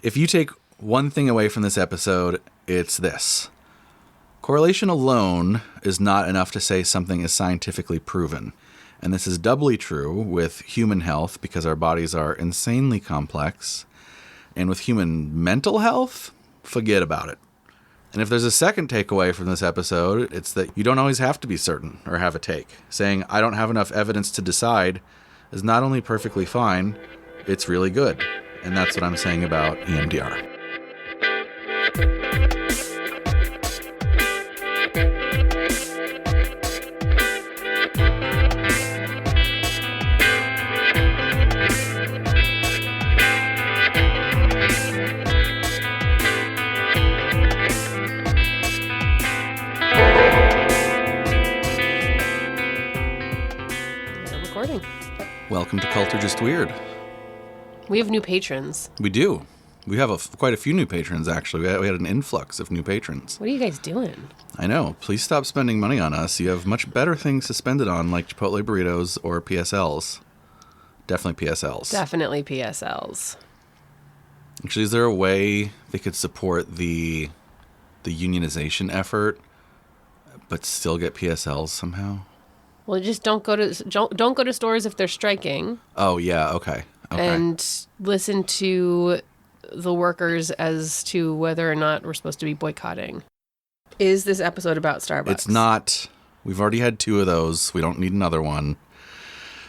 If you take one thing away from this episode, it's this. Correlation alone is not enough to say something is scientifically proven. And this is doubly true with human health because our bodies are insanely complex. And with human mental health, forget about it. And if there's a second takeaway from this episode, it's that you don't always have to be certain or have a take. Saying, I don't have enough evidence to decide is not only perfectly fine, it's really good. And that's what I'm saying about EMDR. Welcome to Cult or Just Weird. We have new patrons. We do. We have quite a few new patrons, actually. We had an influx of new patrons. What are you guys doing? I know. Please stop spending money on us. You have much better things to spend it on, like Chipotle burritos or PSLs. Definitely PSLs. Definitely PSLs. Actually, is there a way they could support the unionization effort, but still get PSLs somehow? Well, just don't go to stores if they're striking. Oh yeah, okay. And listen to the workers as to whether or not we're supposed to be boycotting. Is this episode about Starbucks? It's not. We've already had 2 of those. We don't need another one.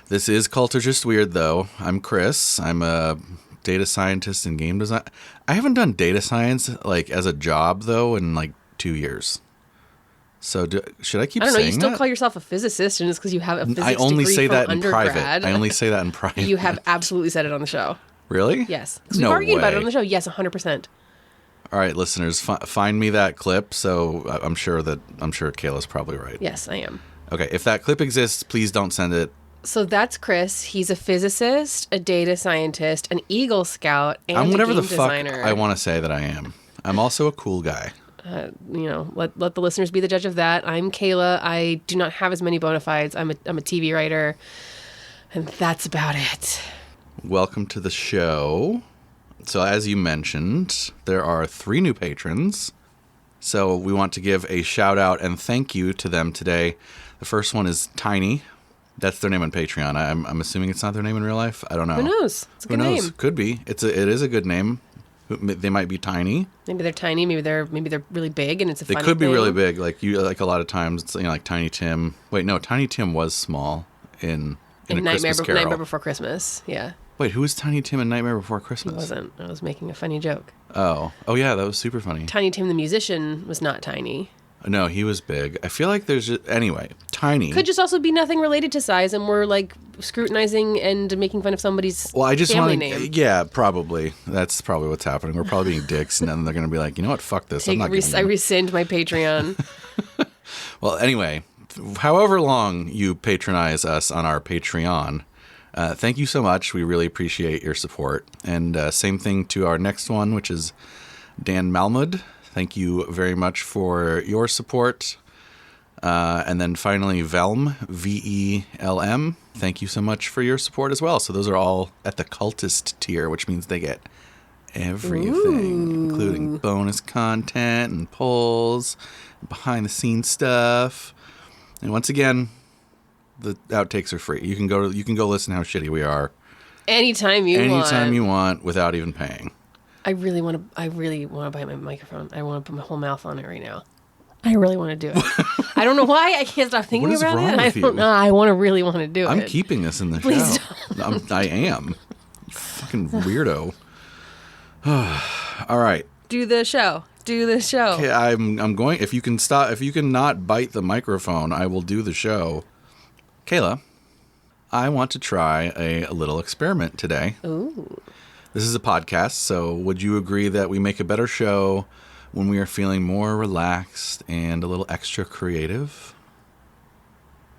This is Cult or Just Weird, though. I'm Chris. I'm a data scientist in game design. I haven't done data science as a job though in 2 years. So should I keep saying that? I don't know. You still call yourself a physicist, and it's because you have a physics degree from undergrad. I only say that in private. I only say that in private. You have absolutely said it on the show. Really? Yes. Because we've argued about it on the show. Yes, 100%. All right, listeners, find me that clip. So I'm sure Kayla's probably right. Yes, I am. Okay, if that clip exists, please don't send it. So that's Chris. He's a physicist, a data scientist, an Eagle Scout, and I'm whatever a game the fuck designer. I want to say that I am. I'm also a cool guy. Let the listeners be the judge of that. I'm Kayla. I do not have as many bona fides. I'm a TV writer, and that's about it. Welcome to the show. So as you mentioned, there are 3 new patrons. So we want to give a shout out and thank you to them today. The first one is Tiny. That's their name on Patreon. I'm assuming it's not their name in real life. I don't know. Who knows? It's a good name. Could be. It is a good name. They might be tiny. Maybe they're tiny. Maybe they're really big, and it's a fun thing. They could be really big. Like a lot of times, it's like Tiny Tim. Wait, no, Tiny Tim was small in A Christmas Carol. Nightmare Before Christmas. Yeah. Wait, who was Tiny Tim in Nightmare Before Christmas? He wasn't. I was making a funny joke. Oh yeah, that was super funny. Tiny Tim the musician was not tiny. No, he was big. I feel like there's anyway, Tiny could just also be nothing related to size, and we're scrutinizing and making fun of somebody's family name. Yeah, probably. That's probably what's happening. We're probably being dicks, and then they're going to be like, you know what? Fuck this. I rescind my Patreon. Well, anyway, however long you patronize us on our Patreon, thank you so much. We really appreciate your support. And same thing to our next one, which is Dan Malmud. Thank you very much for your support. And then finally, Velm, VELM. Thank you so much for your support as well. So those are all at the cultist tier, which means they get everything, including bonus content and polls, behind-the-scenes stuff. And once again, the outtakes are free. You can go listen how shitty we are anytime you want without even paying. I really want to buy my microphone. I want to put my whole mouth on it right now. I really want to do it. I don't know why. I can't stop thinking about it. I don't know. I really want to do it. I'm keeping this in the Please show. Don't. I am. You fucking weirdo. All right. Do the show. Okay, I'm going. If you can not bite the microphone, I will do the show. Kayla, I want to try a little experiment today. Ooh. This is a podcast, so would you agree that we make a better show when we are feeling more relaxed and a little extra creative?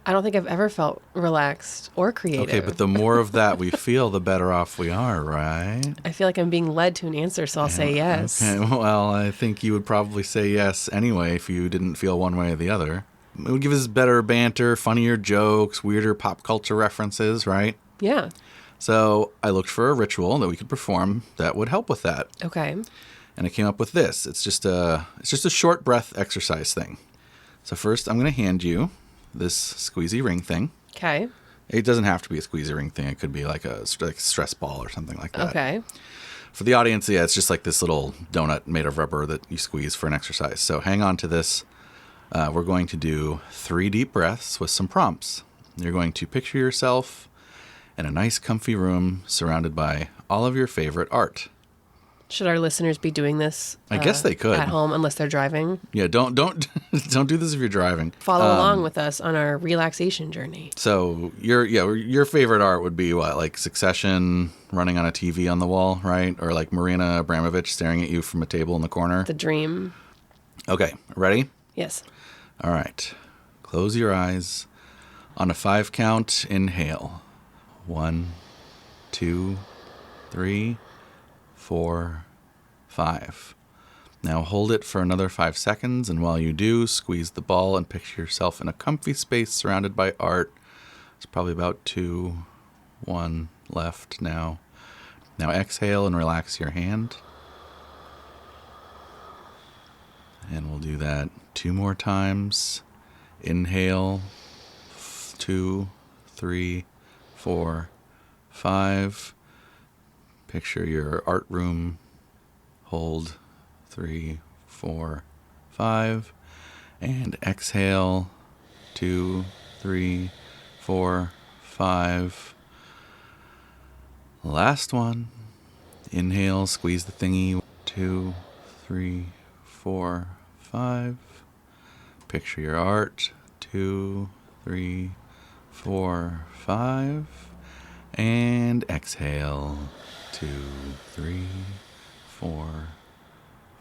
I don't think I've ever felt relaxed or creative. Okay, but the more of that we feel, the better off we are, right? I feel like I'm being led to an answer, so I'll say yes. Okay, well, I think you would probably say yes anyway if you didn't feel one way or the other. It would give us better banter, funnier jokes, weirder pop culture references, right? Yeah. So I looked for a ritual that we could perform that would help with that. Okay. And I came up with this. It's just a short breath exercise thing. So first I'm going to hand you this squeezy ring thing. Okay. It doesn't have to be a squeezy ring thing. It could be like a stress ball or something like that. Okay. For the audience, yeah, it's just like this little donut made of rubber that you squeeze for an exercise. So hang on to this. We're going to do 3 deep breaths with some prompts. You're going to picture yourself in a nice comfy room surrounded by all of your favorite art. Should our listeners be doing this? I guess they could. At home, unless they're driving. Yeah, don't do this if you're driving. Follow along with us on our relaxation journey. So your favorite art would be what, like Succession running on a TV on the wall, right? Or like Marina Abramovich staring at you from a table in the corner. The dream. Okay, ready? Yes. All right. Close your eyes. On a 5 count, inhale. 1, 2, 3, 4, 5. Now hold it for another 5 seconds, and while you do, squeeze the ball and picture yourself in a comfy space surrounded by art. It's probably about 2, 1 left now. Now exhale and relax your hand. And we'll do that 2 more times. Inhale, 2, 3, 4, 5. Picture your art room. Hold 3, 4, 5. And exhale 2, 3, 4, 5. Last one. Inhale, squeeze the thingy. 2, 3, 4, 5. Picture your art. 2, 3, 4, 5. And exhale. 2, 3, 4,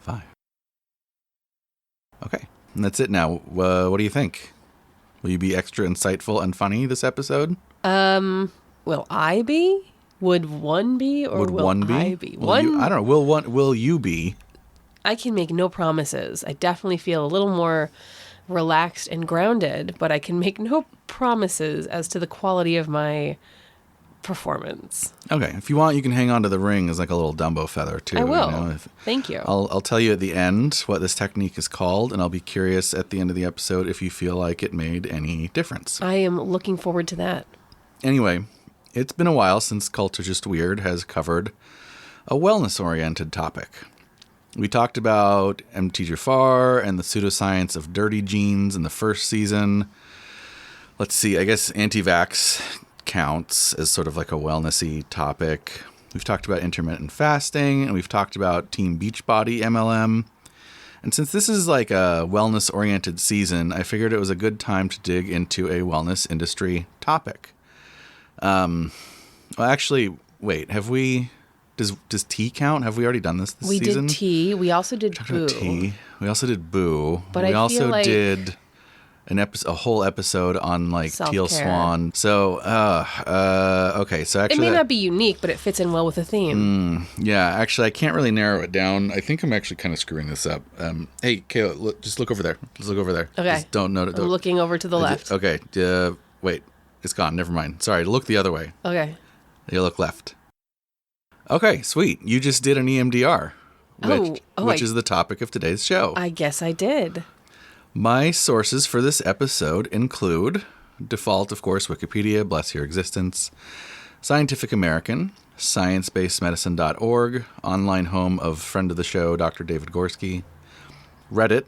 5. Okay, and that's it now. What do you think? Will you be extra insightful and funny this episode? Will I be? Would one be? Or Would will one be? I be? I don't know. Will you be? I can make no promises. I definitely feel a little more relaxed and grounded, but I can make no promises as to the quality of my performance. Okay, if you want, you can hang on to the ring as like a little Dumbo feather too. I will. You know? Thank you. I'll tell you at the end what this technique is called, and I'll be curious at the end of the episode if you feel like it made any difference. I am looking forward to that. Anyway, it's been a while since Cultist Weird has covered a wellness-oriented topic. We talked about MT Jafar and the pseudoscience of dirty genes in the first season. Let's see, I guess anti-vax counts as sort of like a wellnessy topic. We've talked about intermittent fasting, and we've talked about Team Beachbody MLM. And since this is like a wellness-oriented season, I figured it was a good time to dig into a wellness industry topic. Well, actually, wait, have we... Does tea count? Have we already done this we season? We did tea. We also did boo. Tea. We also did boo. But we I also feel like did a whole episode on like self-care. teal swan. So, okay. So actually, it may not be unique, but it fits in well with the theme. Yeah, actually, I can't really narrow it down. I think I'm actually kind of screwing this up. Hey, Kayla, just look over there. Just look over there. Okay. Just don't note it. I'm looking over to the left. Okay. Wait, it's gone. Never mind. Sorry. Look the other way. Okay. You look left. Okay, sweet. You just did an EMDR, which is the topic of today's show. I guess I did. My sources for this episode include, default, of course, Wikipedia, bless your existence, Scientific American, sciencebasedmedicine.org, online home of friend of the show, Dr. David Gorski, Reddit,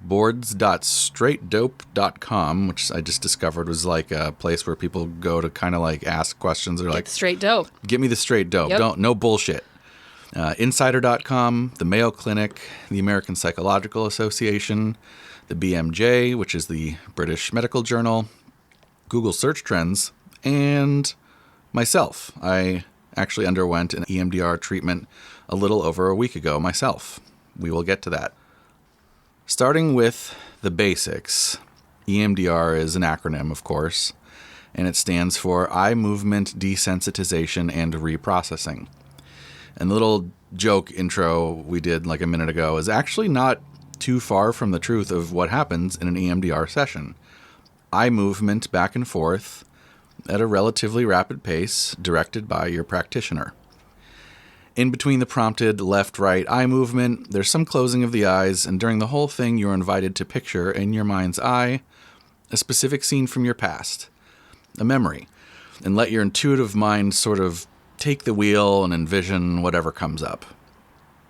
boards.straightdope.com, which I just discovered was like a place where people go to kind of like ask questions. They're like, straight dope. Give me the straight dope. Yep. No bullshit. Insider.com, the Mayo Clinic, the American Psychological Association, the BMJ, which is the British Medical Journal, Google Search Trends, and myself. I actually underwent an EMDR treatment a little over a week ago myself. We will get to that. Starting with the basics, EMDR is an acronym, of course, and it stands for Eye Movement Desensitization and Reprocessing. And the little joke intro we did like a minute ago is actually not too far from the truth of what happens in an EMDR session. Eye movement back and forth at a relatively rapid pace, directed by your practitioner. In between the prompted left-right eye movement, there's some closing of the eyes, and during the whole thing, you're invited to picture in your mind's eye a specific scene from your past, a memory, and let your intuitive mind sort of take the wheel and envision whatever comes up.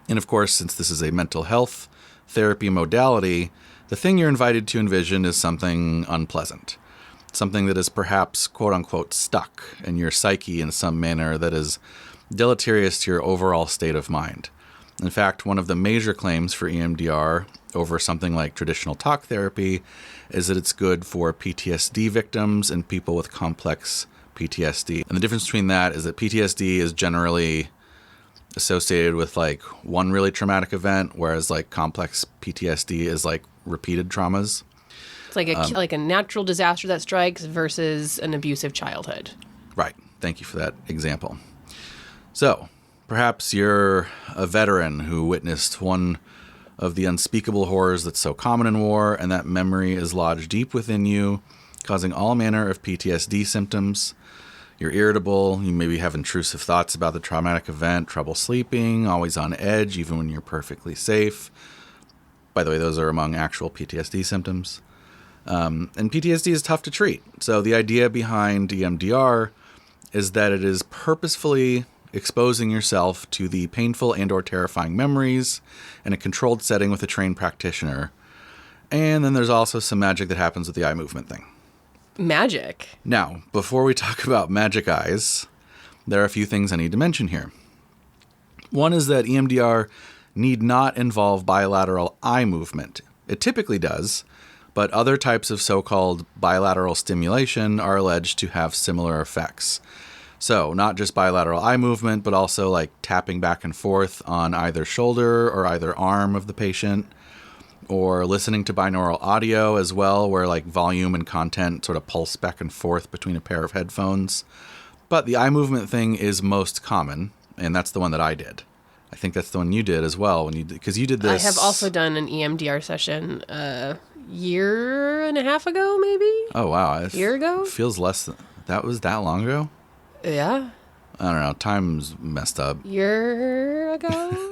And of course, since this is a mental health therapy modality, the thing you're invited to envision is something unpleasant, something that is perhaps quote-unquote stuck in your psyche in some manner that is deleterious to your overall state of mind. In fact, one of the major claims for EMDR over something like traditional talk therapy is that it's good for PTSD victims and people with complex PTSD. And the difference between that is that PTSD is generally associated with like one really traumatic event, whereas like complex PTSD is like repeated traumas. It's like a natural disaster that strikes versus an abusive childhood. Right. Thank you for that example. So, perhaps you're a veteran who witnessed one of the unspeakable horrors that's so common in war, and that memory is lodged deep within you, causing all manner of PTSD symptoms. You're irritable, you maybe have intrusive thoughts about the traumatic event, trouble sleeping, always on edge, even when you're perfectly safe. By the way, those are among actual PTSD symptoms. And PTSD is tough to treat. So the idea behind EMDR is that it is purposefully exposing yourself to the painful and or terrifying memories in a controlled setting with a trained practitioner. And then there's also some magic that happens with the eye movement thing. Magic? Now, before we talk about magic eyes, there are a few things I need to mention here. One is that EMDR need not involve bilateral eye movement. It typically does, but other types of so-called bilateral stimulation are alleged to have similar effects. So, not just bilateral eye movement, but also like tapping back and forth on either shoulder or either arm of the patient, or listening to binaural audio as well, where like volume and content sort of pulse back and forth between a pair of headphones. But the eye movement thing is most common, and that's the one that I did. I think that's the one you did as well, because you did this. I have also done an EMDR session a year and a half ago, maybe? Oh, wow. Year ago? Feels less than... That was that long ago? Yeah. I don't know. Time's messed up. Year ago?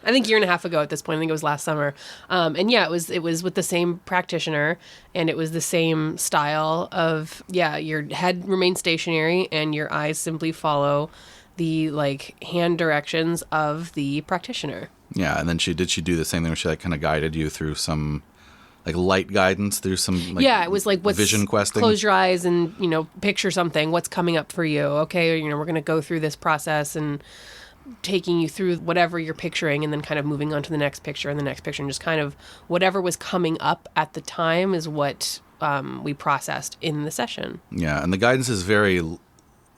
I think year and a half ago at this point. I think it was last summer. And yeah, it was with the same practitioner, and it was the same style of, your head remains stationary and your eyes simply follow the like hand directions of the practitioner. Yeah, and then did she do the same thing where she like kind of guided you through some like light guidance through some like it was like vision questing? Close your eyes and, picture something. What's coming up for you? Okay, we're going to go through this process and taking you through whatever you're picturing and then kind of moving on to the next picture and the next picture, and just kind of whatever was coming up at the time is what we processed in the session. Yeah, and the guidance is very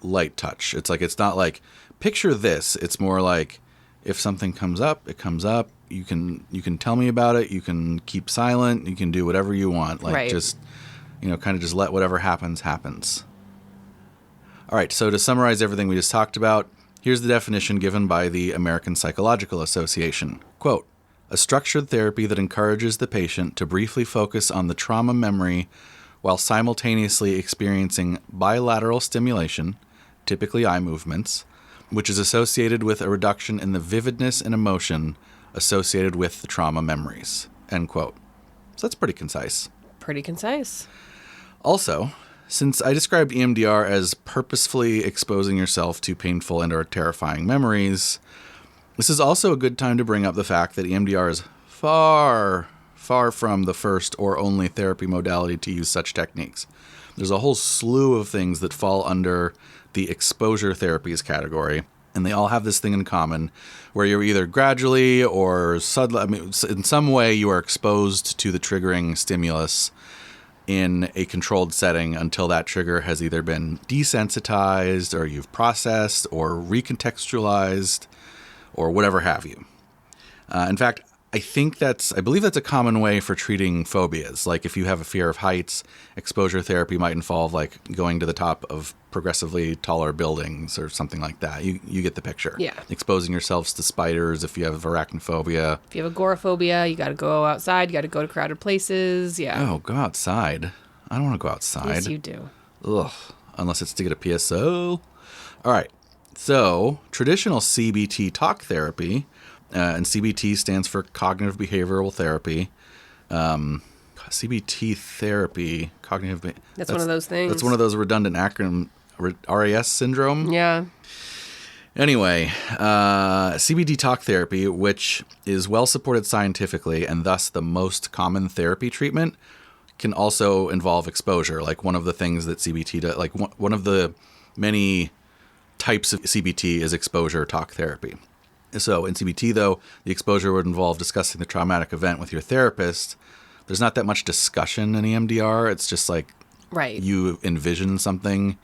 light touch. It's not like picture this. It's more like if something comes up, it comes up. You can tell me about it. You can keep silent. You can do whatever you want. Just kind of just let whatever happens. All right. So to summarize everything we just talked about, here's the definition given by the American Psychological Association. Quote, a structured therapy that encourages the patient to briefly focus on the trauma memory while simultaneously experiencing bilateral stimulation, typically eye movements, which is associated with a reduction in the vividness and emotion associated with the trauma memories. End quote. So that's pretty concise. Pretty concise. Also, since I described EMDR as purposefully exposing yourself to painful and or terrifying memories, this is also a good time to bring up the fact that EMDR is far from the first or only therapy modality to use such techniques. There's a whole slew of things that fall under the exposure therapies category, and they all have this thing in common, where you're either gradually or suddenly, in some way you are exposed to the triggering stimulus in a controlled setting until that trigger has either been desensitized or you've processed or recontextualized or whatever have you. In fact, I believe that's a common way for treating phobias. Like if you have a fear of heights, exposure therapy might involve like going to the top of progressively taller buildings or something like that. You get the picture. Yeah. Exposing yourselves to spiders if you have arachnophobia. If you have agoraphobia, you got to go outside. You got to go to crowded places. Yeah. Oh, go outside. I don't want to go outside. Yes, you do. Ugh. unless it's to get a PSO. All right. So traditional CBT talk therapy, and CBT stands for cognitive behavioral therapy. CBT therapy, that's one of those things. That's one of those redundant acronym, RAS syndrome. Yeah. Anyway, CBT talk therapy, which is well supported scientifically and thus the most common therapy treatment, can also involve exposure. Like one of the things that CBT does, like one of the many types of CBT is exposure talk therapy. So in CBT, though, the exposure would involve discussing the traumatic event with your therapist. There's not that much discussion in EMDR. It's just like you envision something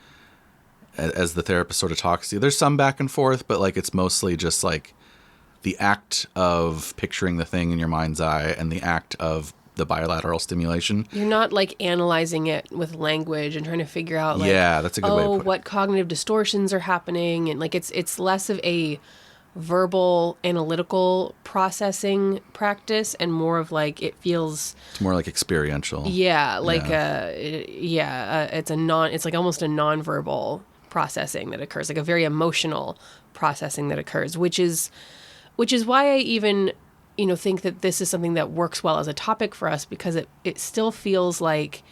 as the therapist sort of talks to you. There's some back and forth, but like it's mostly just like the act of picturing the thing in your mind's eye and the act of the bilateral stimulation. You're not like analyzing it with language and trying to figure out like, that's a good way to put it. What cognitive distortions are happening, and like it's less of a verbal analytical processing practice and more of like it's more like experiential. It's like almost a nonverbal processing that occurs, like a very emotional processing that occurs, which is why I even think that this is something that works well as a topic for us, because it still feels like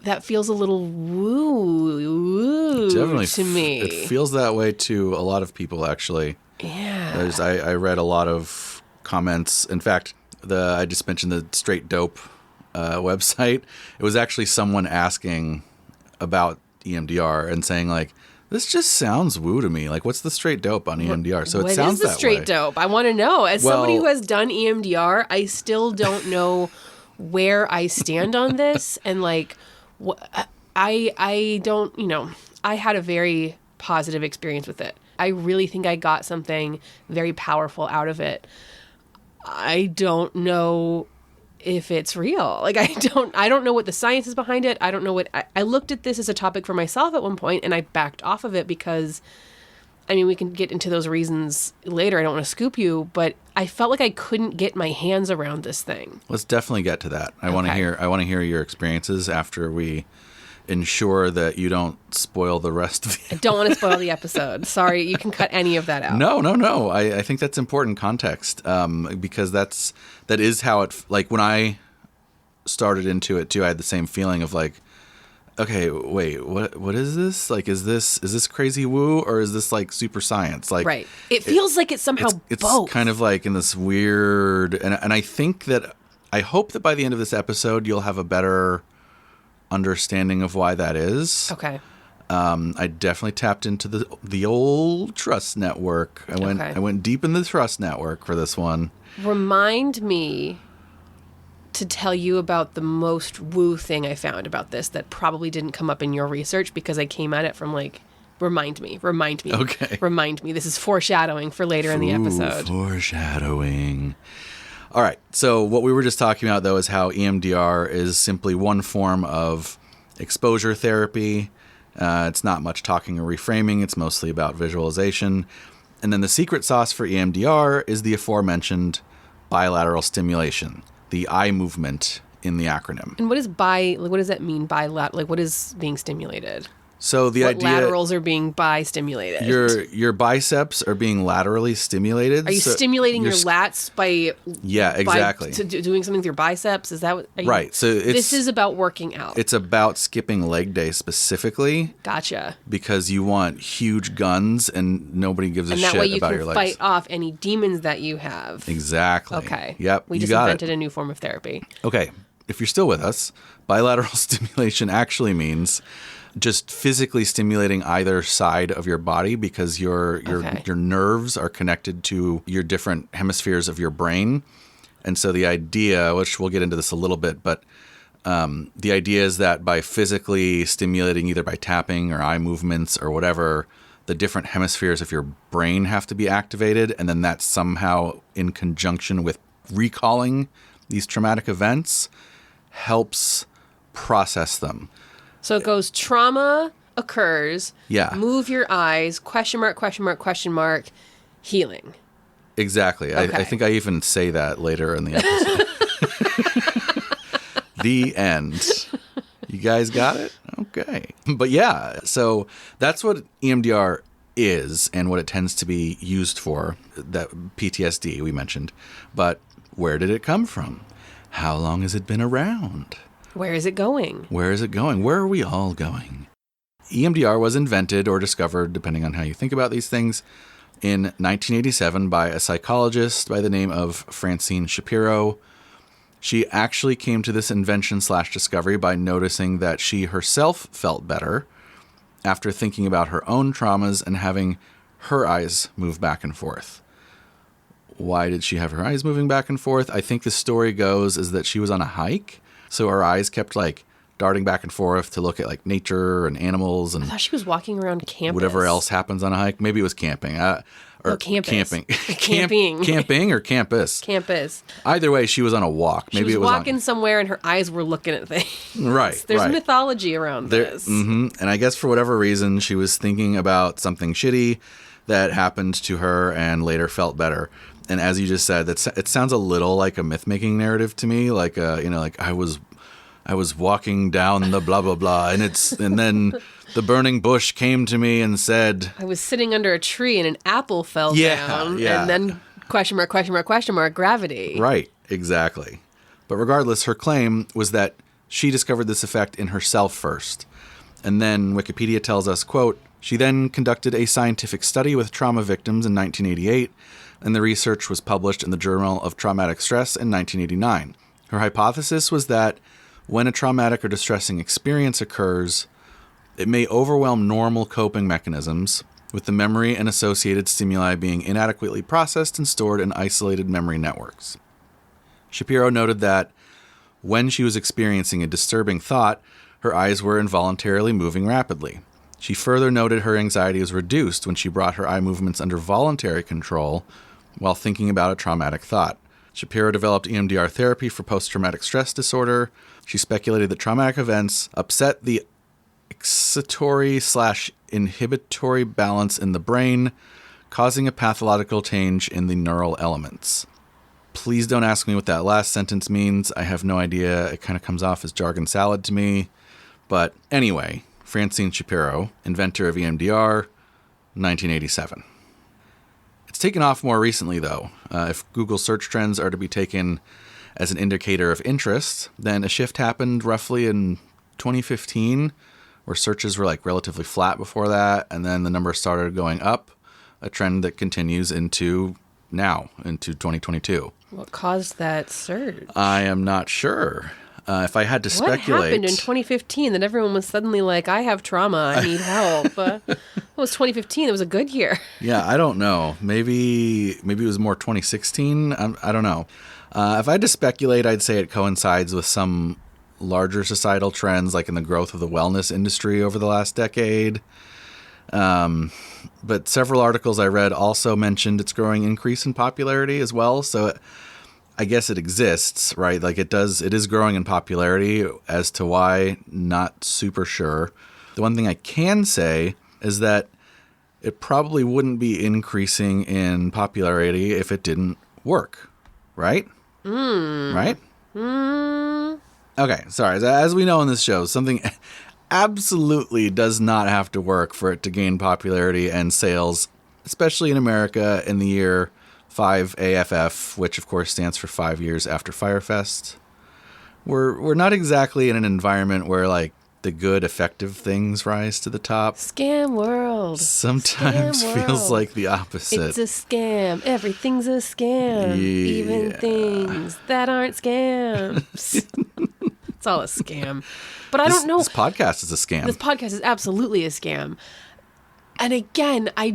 that feels a little woo Definitely to me. It feels that way to a lot of people, actually. Yeah. I read a lot of comments. In fact, I just mentioned the Straight Dope website. It was actually someone asking about EMDR and saying like, this just sounds woo to me. Like, what's the straight dope on EMDR? So it sounds that way. What is the straight dope? I want to know. As somebody who has done EMDR, I still don't know where I stand on this. And like, I don't, I had a very positive experience with it. I really think I got something very powerful out of it. I don't know if it's real. Like, I don't know what the science is behind it. I don't know I looked at this as a topic for myself at one point and I backed off of it because, we can get into those reasons later. I don't want to scoop you, but I felt like I couldn't get my hands around this thing. Let's definitely get to that. I want to hear your experiences after we ensure that you don't spoil the rest of the I don't want to spoil the episode. Sorry, you can cut any of that out. No. I think that's important context, because that is how it, like when I started into it too, I had the same feeling of like, okay, wait, what is this? Like, is this crazy woo, or is this like super science? Like, right. It feels like it's somehow it's both. Kind of like in this weird, and I hope that by the end of this episode, you'll have a better understanding of why that is. Okay. I definitely tapped into the old trust network. I went deep in the trust network for this one. Remind me to tell you about the most woo thing I found about this that probably didn't come up in your research, because I came at it from like, remind me. Okay. Remind me. This is foreshadowing for later in the episode. Foreshadowing. All right. So what we were just talking about, though, is how EMDR is simply one form of exposure therapy. It's not much talking or reframing. It's mostly about visualization. And then the secret sauce for EMDR is the aforementioned bilateral stimulation, the eye movement in the acronym. And what does that mean, bilateral? Like, what is being stimulated? So the idea, laterals are being stimulated. Your biceps are being laterally stimulated. Are you stimulating your lats by? Yeah, exactly. Doing something with your biceps? Is that what? Right. So this is about working out. It's about skipping leg day specifically. Gotcha. Because you want huge guns and nobody gives a shit about your legs. And that way you can fight off any demons that you have. Exactly. Okay. Yep. We just invented a new form of therapy. Okay. If you're still with us, bilateral stimulation actually means just physically stimulating either side of your body, because your nerves are connected to your different hemispheres of your brain. And so the idea, which we'll get into this a little bit, but the idea is that by physically stimulating, either by tapping or eye movements or whatever, the different hemispheres of your brain have to be activated. And then that's somehow in conjunction with recalling these traumatic events helps process them. So it goes, trauma occurs. Yeah. Move your eyes, ? Healing. Exactly. Okay. I think I even say that later in the episode. The end. You guys got it? Okay. But yeah, so that's what EMDR is and what it tends to be used for, that PTSD we mentioned. But where did it come from? How long has it been around? Where is it going? Where is it going? Where are we all going? EMDR was invented or discovered, depending on how you think about these things, in 1987 by a psychologist by the name of Francine Shapiro. She actually came to this invention/discovery by noticing that she herself felt better after thinking about her own traumas and having her eyes move back and forth. Why did she have her eyes moving back and forth? I think the story goes is that she was on a hike, so her eyes kept like darting back and forth to look at like nature and animals and I thought she was walking around campus. whatever else happens on a hike. Maybe it was camping. Campus. Camping. Camping. Camping or campus. Campus. Either way, she was on a walk. Maybe she was it was walking somewhere and her eyes were looking at things. Right. There's right. mythology around this. And I guess for whatever reason, she was thinking about something shitty that happened to her and later felt better. And as you just said, it sounds a little like a myth-making narrative to me. Like, like I was walking down the blah, blah, blah. And then the burning bush came to me and said, I was sitting under a tree and an apple fell down. Yeah. And then question mark, gravity. Right, exactly. But regardless, her claim was that she discovered this effect in herself first. And then Wikipedia tells us, quote, she then conducted a scientific study with trauma victims in 1988, and the research was published in the Journal of Traumatic Stress in 1989. Her hypothesis was that when a traumatic or distressing experience occurs, it may overwhelm normal coping mechanisms, with the memory and associated stimuli being inadequately processed and stored in isolated memory networks. Shapiro noted that when she was experiencing a disturbing thought, her eyes were involuntarily moving rapidly. She further noted her anxiety was reduced when she brought her eye movements under voluntary control while thinking about a traumatic thought. Shapiro developed EMDR therapy for post-traumatic stress disorder. She speculated that traumatic events upset the excitatory/inhibitory balance in the brain, causing a pathological change in the neural elements. Please don't ask me what that last sentence means. I have no idea. It kind of comes off as jargon salad to me. But anyway, Francine Shapiro, inventor of EMDR, 1987. It's taken off more recently, though. If Google search trends are to be taken as an indicator of interest, then a shift happened roughly in 2015, where searches were like relatively flat before that, and then the numbers started going up, a trend that continues into now, into 2022. What caused that surge? I am not sure. If I had to speculate... What happened in 2015 that everyone was suddenly like, I have trauma, I need help? It was 2015. It was a good year. Yeah, I don't know. Maybe it was more 2016. I don't know. If I had to speculate, I'd say it coincides with some larger societal trends, like in the growth of the wellness industry over the last decade. But several articles I read also mentioned its growing increase in popularity as well. So I guess it exists, right? Like it is growing in popularity. As to why, not super sure. The one thing I can say is that it probably wouldn't be increasing in popularity if it didn't work, right? Right? Okay, sorry. As we know in this show, something absolutely does not have to work for it to gain popularity and sales, especially in America in the year 5 AFF, which of course stands for 5 years after Firefest. We're not exactly in an environment where like the good, effective things rise to the top. Scam world. Sometimes Scam feels world. like the opposite. It's a scam. Everything's a scam. Yeah. Even things that aren't scams. It's all a scam. But I don't know. This podcast is a scam. This podcast is absolutely a scam. And again, I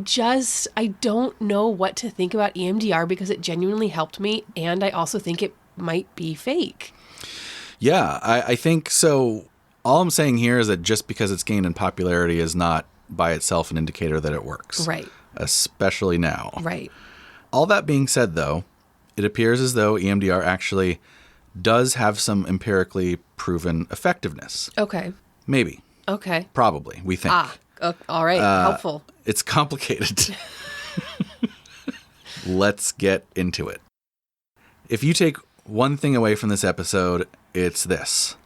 don't know what to think about EMDR because it genuinely helped me. And I also think it might be fake. Yeah, I think so. All I'm saying here is that just because it's gained in popularity is not by itself an indicator that it works. Right. Especially now. Right. All that being said, though, it appears as though EMDR actually does have some empirically proven effectiveness. Okay. Maybe. Okay. Probably, we think. All right. Helpful. It's complicated. Let's get into it. If you take one thing away from this episode, it's this.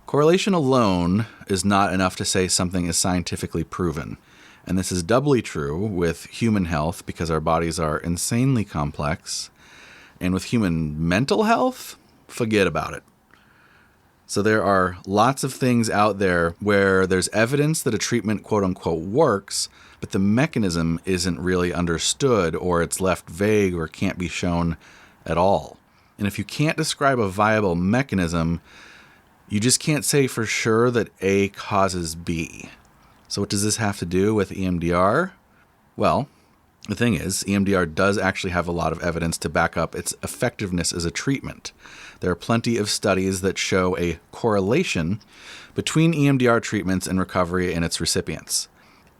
Correlation alone is not enough to say something is scientifically proven. And this is doubly true with human health because our bodies are insanely complex. And with human mental health, forget about it. So there are lots of things out there where there's evidence that a treatment, quote unquote, works, but the mechanism isn't really understood, or it's left vague or can't be shown at all. And if you can't describe a viable mechanism, you just can't say for sure that A causes B. So what does this have to do with EMDR? Well, the thing is, EMDR does actually have a lot of evidence to back up its effectiveness as a treatment. There are plenty of studies that show a correlation between EMDR treatments and recovery in its recipients.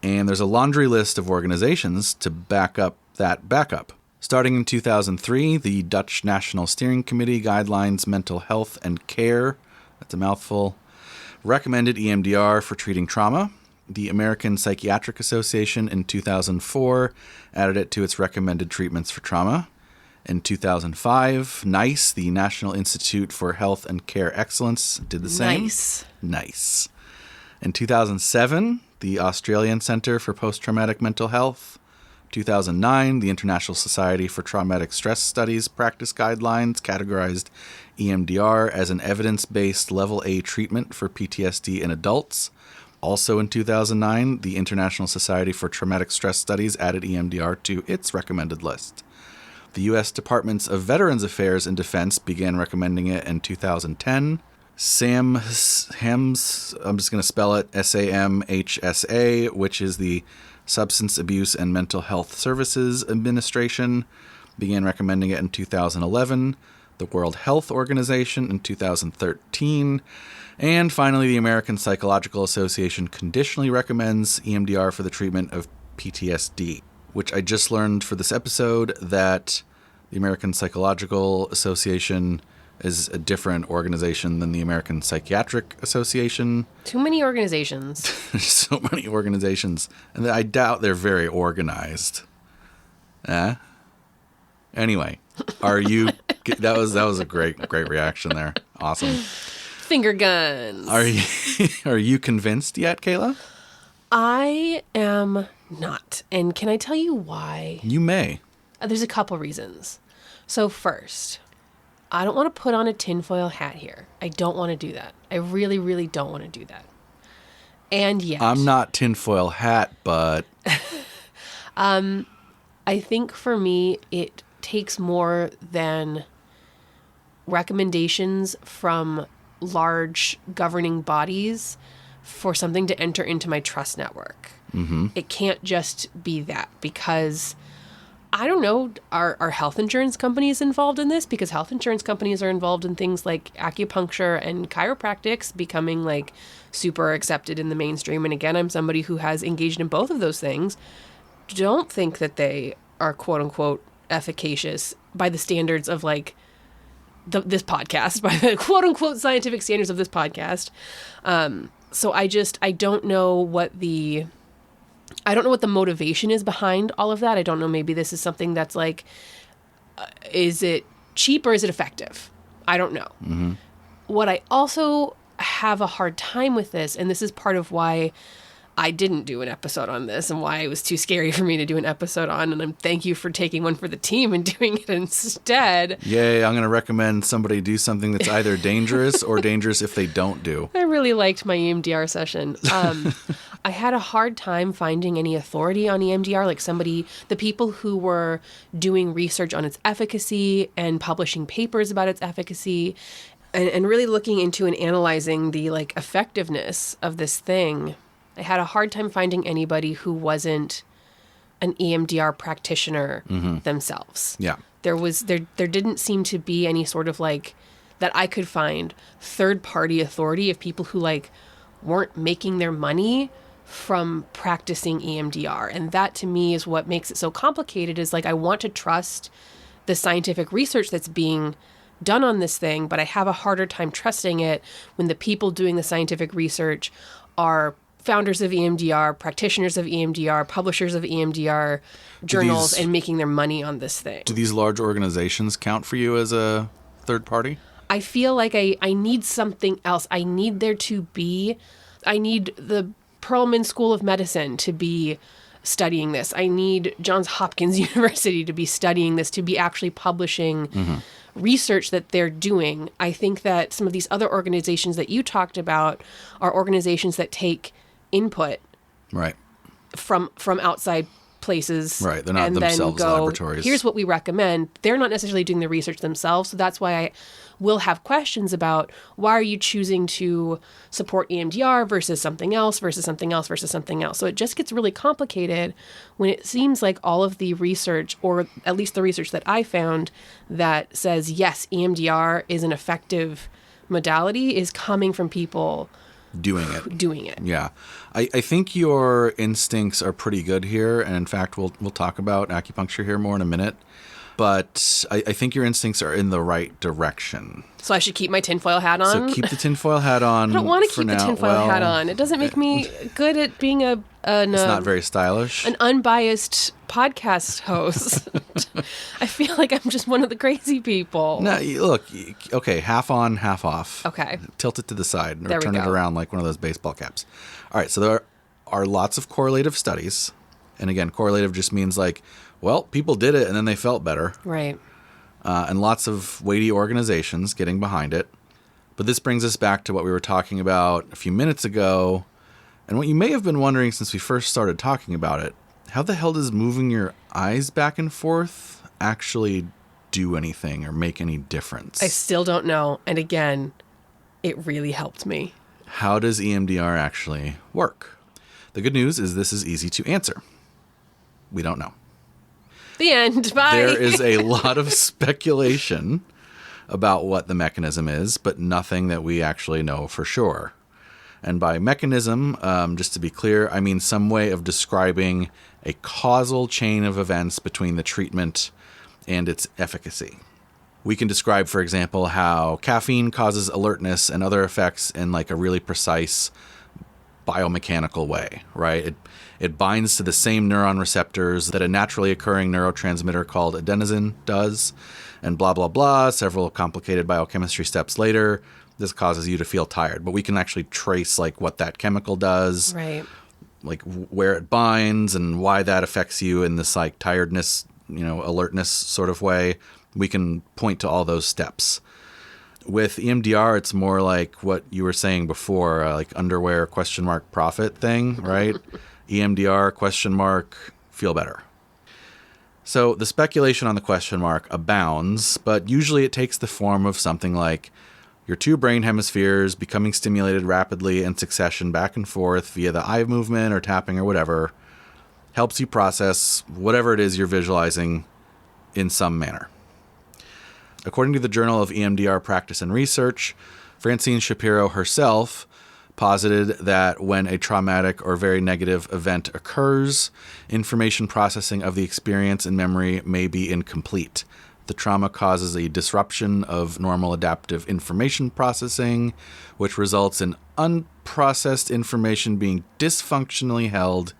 And there's a laundry list of organizations to back up that backup. Starting in 2003, the Dutch National Steering Committee Guidelines Mental Health and Care, that's a mouthful, recommended EMDR for treating trauma. The American Psychiatric Association in 2004 added it to its recommended treatments for trauma. In 2005, NICE, the National Institute for Health and Care Excellence, did the same. Nice. In 2007, the Australian Centre for Post-Traumatic Mental Health. 2009, the International Society for Traumatic Stress Studies Practice Guidelines categorized EMDR as an evidence-based level A treatment for PTSD in adults. Also in 2009, the International Society for Traumatic Stress Studies added EMDR to its recommended list. The U.S. Departments of Veterans Affairs and Defense began recommending it in 2010. SAMHSA, I'm just going to spell it, SAMHSA, which is the Substance Abuse and Mental Health Services Administration, began recommending it in 2011. The World Health Organization in 2013. And finally, the American Psychological Association conditionally recommends EMDR for the treatment of PTSD, which I just learned for this episode that the American Psychological Association is a different organization than the American Psychiatric Association. Too many organizations. There's so many organizations. And I doubt they're very organized. Anyway, are you... That was a great reaction there. Awesome. Finger guns. Are you convinced yet, Kayla? I am not. And can I tell you why? You may. There's a couple reasons. So first, I don't want to put on a tinfoil hat here. I don't want to do that. I really, really don't want to do that. And yet... I'm not tinfoil hat, but... I think for me, it takes more than recommendations from large governing bodies for something to enter into my trust network. Mm-hmm. It can't just be that, because I don't know, are health insurance companies involved in this? Because health insurance companies are involved in things like acupuncture and chiropractics becoming like super accepted in the mainstream. And again, I'm somebody who has engaged in both of those things. Don't think that they are quote unquote efficacious by the standards of like this podcast, by the quote unquote scientific standards of this podcast. So I don't know what the motivation is behind all of that. I don't know. Maybe this is something that's like, is it cheap or is it effective? I don't know. Mm-hmm. What I also have a hard time with this, and this is part of why I didn't do an episode on this and why it was too scary for me to do an episode on. And thank you for taking one for the team and doing it instead. Yay, I'm going to recommend somebody do something that's either dangerous or dangerous if they don't do. I really liked my EMDR session. I had a hard time finding any authority on EMDR, like the people who were doing research on its efficacy and publishing papers about its efficacy and really looking into and analyzing the like effectiveness of this thing. I had a hard time finding anybody who wasn't an EMDR practitioner themselves. Yeah. There didn't seem to be any sort of like that I could find third-party authority of people who like weren't making their money from practicing EMDR. And that to me is what makes it so complicated, is like I want to trust the scientific research that's being done on this thing, but I have a harder time trusting it when the people doing the scientific research are founders of EMDR, practitioners of EMDR, publishers of EMDR journals, and making their money on this thing. Do these large organizations count for you as a third party? I feel like I need something else. I need the Perelman School of Medicine to be studying this. I need Johns Hopkins University to be studying this, to be actually publishing research that they're doing. I think that some of these other organizations that you talked about are organizations that take input right from outside places. Right. They're not and themselves then go, laboratories. Here's what we recommend. They're not necessarily doing the research themselves. So that's why I will have questions about why are you choosing to support EMDR versus something else versus something else versus something else. So it just gets really complicated when it seems like all of the research, or at least the research that I found that says, yes, EMDR is an effective modality, is coming from people doing it. Yeah. I think your instincts are pretty good here. And in fact, we'll talk about acupuncture here more in a minute. But I think your instincts are in the right direction. So I should keep my tinfoil hat on? So keep the tinfoil hat on. I don't want to keep the tinfoil hat on. It doesn't make me good at being it's not very stylish. An unbiased podcast host. I feel like I'm just one of the crazy people. No, look, okay, half on, half off. Okay. Tilt it to the side There or we turn it go. around like one of those baseball caps. All right, so there are lots of correlative studies. And again, correlative just means like, well, people did it and then they felt better. Right. And lots of weighty organizations getting behind it. But this brings us back to what we were talking about a few minutes ago, and what you may have been wondering since we first started talking about it. How the hell does moving your eyes back and forth actually do anything or make any difference? I still don't know. And again, it really helped me. How does EMDR actually work? The good news is this is easy to answer. We don't know. The end. Bye. There is a lot of speculation about what the mechanism is, but nothing that we actually know for sure. And by mechanism, just to be clear, I mean some way of describing a causal chain of events between the treatment and its efficacy. We can describe, for example, how caffeine causes alertness and other effects in like a really precise biomechanical way, right? It binds to the same neuron receptors that a naturally occurring neurotransmitter called adenosine does, and blah, blah, blah. Several complicated biochemistry steps later, this causes you to feel tired. But we can actually trace like what that chemical does, Right. like where it binds and why that affects you in this like tiredness, alertness sort of way. We can point to all those steps. With EMDR, it's more like what you were saying before, like underwear ? Profit thing, right? EMDR ? Feel better. So the speculation on the question mark abounds, but usually it takes the form of something like your two brain hemispheres becoming stimulated rapidly in succession back and forth via the eye movement or tapping or whatever, helps you process whatever it is you're visualizing in some manner. According to the Journal of EMDR Practice and Research, Francine Shapiro herself posited that when a traumatic or very negative event occurs, information processing of the experience and memory may be incomplete. The trauma causes a disruption of normal adaptive information processing, which results in unprocessed information being dysfunctionally held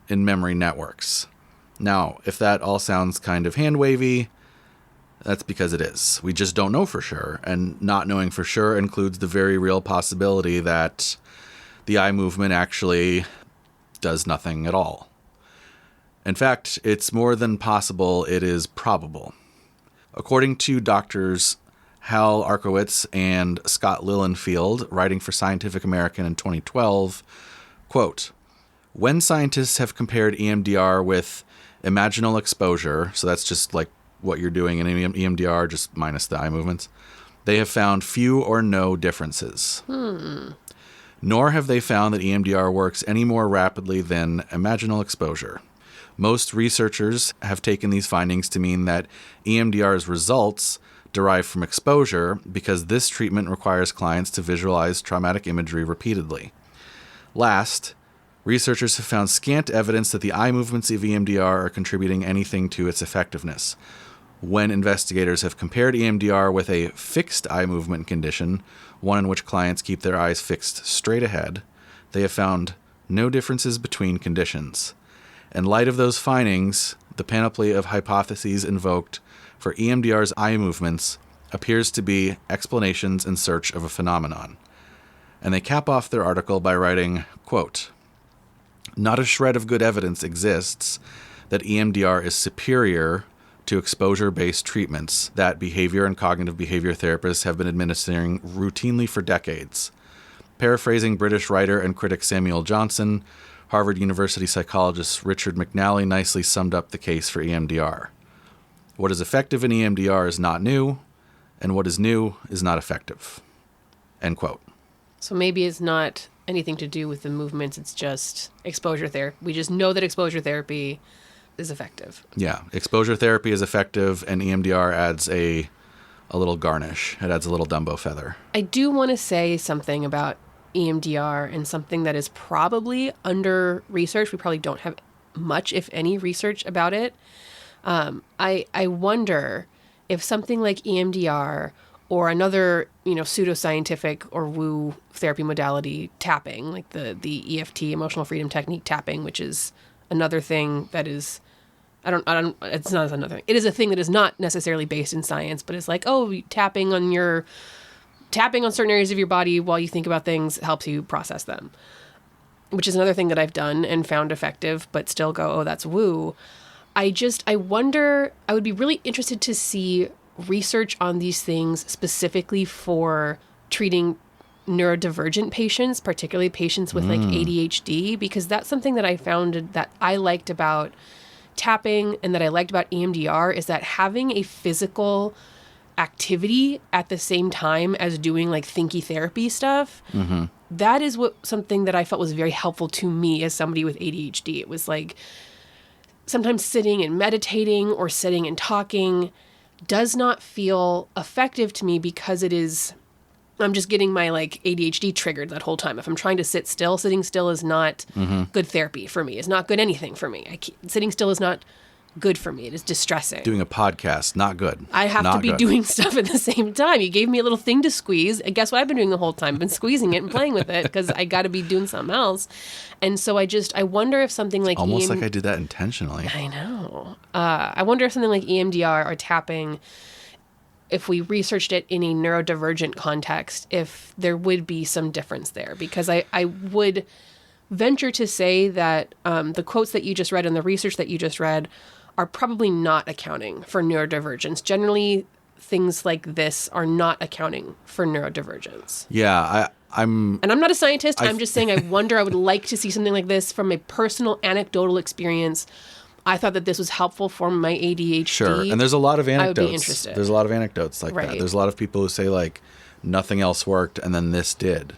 in memory networks. Now, if that all sounds kind of hand-wavy, that's because it is. We just don't know for sure, and not knowing for sure includes the very real possibility that the eye movement actually does nothing at all. In fact, it's more than possible, it is probable. According to doctors Hal Arkowitz and Scott Lilienfeld, writing for Scientific American in 2012, quote, when scientists have compared EMDR with imaginal exposure, so that's just like what you're doing in EMDR, just minus the eye movements, they have found few or no differences. Nor have they found that EMDR works any more rapidly than imaginal exposure. Most researchers have taken these findings to mean that EMDR's results derive from exposure because this treatment requires clients to visualize traumatic imagery repeatedly. Last, researchers have found scant evidence that the eye movements of EMDR are contributing anything to its effectiveness. When investigators have compared EMDR with a fixed eye movement condition, one in which clients keep their eyes fixed straight ahead, they have found no differences between conditions. In light of those findings, the panoply of hypotheses invoked for EMDR's eye movements appears to be explanations in search of a phenomenon. And they cap off their article by writing, quote, "Not a shred of good evidence exists that EMDR is superior to exposure-based treatments that behavior and cognitive behavior therapists have been administering routinely for decades." Paraphrasing British writer and critic Samuel Johnson, Harvard University psychologist Richard McNally nicely summed up the case for EMDR. What is effective in EMDR is not new, and what is new is not effective. End quote. So maybe it's not anything to do with the movements, it's just exposure therapy. We just know that exposure therapy is effective. Yeah, exposure therapy is effective, and EMDR adds a little garnish. It adds a little Dumbo feather. I do want to say something about EMDR and something that is probably under research. We probably don't have much, if any, research about it. I wonder if something like EMDR or another, pseudoscientific or woo therapy modality, tapping, like the EFT, emotional freedom technique tapping, which is another thing that is, it's not another thing. It is a thing that is not necessarily based in science, but it's like, tapping on certain areas of your body while you think about things helps you process them, which is another thing that I've done and found effective, but still go, that's woo. I wonder, I would be really interested to see research on these things specifically for treating neurodivergent patients, particularly patients with like ADHD, because that's something that I found that I liked about tapping and that I liked about EMDR is that having a physical activity at the same time as doing like thinky therapy stuff, that is something that I felt was very helpful to me as somebody with ADHD. It was like sometimes sitting and meditating or sitting and talking does not feel effective to me because I'm just getting my like ADHD triggered that whole time. If I'm trying to sit still, sitting still is not good therapy for me. It's not good anything for me. Sitting still is not good for me. It is distressing. Doing a podcast, not good. I have to be doing stuff at the same time. You gave me a little thing to squeeze. And guess what I've been doing the whole time? I've been squeezing it and playing with it because I got to be doing something else. And so I wonder if something like almost like I did that intentionally. I know. I wonder if something like EMDR or tapping, if we researched it in a neurodivergent context, if there would be some difference there. Because I would venture to say that the quotes that you just read and the research that you just read are probably not accounting for neurodivergence. Generally, things like this are not accounting for neurodivergence. Yeah, I'm... And I'm not a scientist. I'm just saying I would like to see something like this from a personal anecdotal experience. I thought that this was helpful for my ADHD. Sure, and there's a lot of anecdotes. I would be interested. There's a lot of anecdotes like that. There's a lot of people who say, like, nothing else worked, and then this did.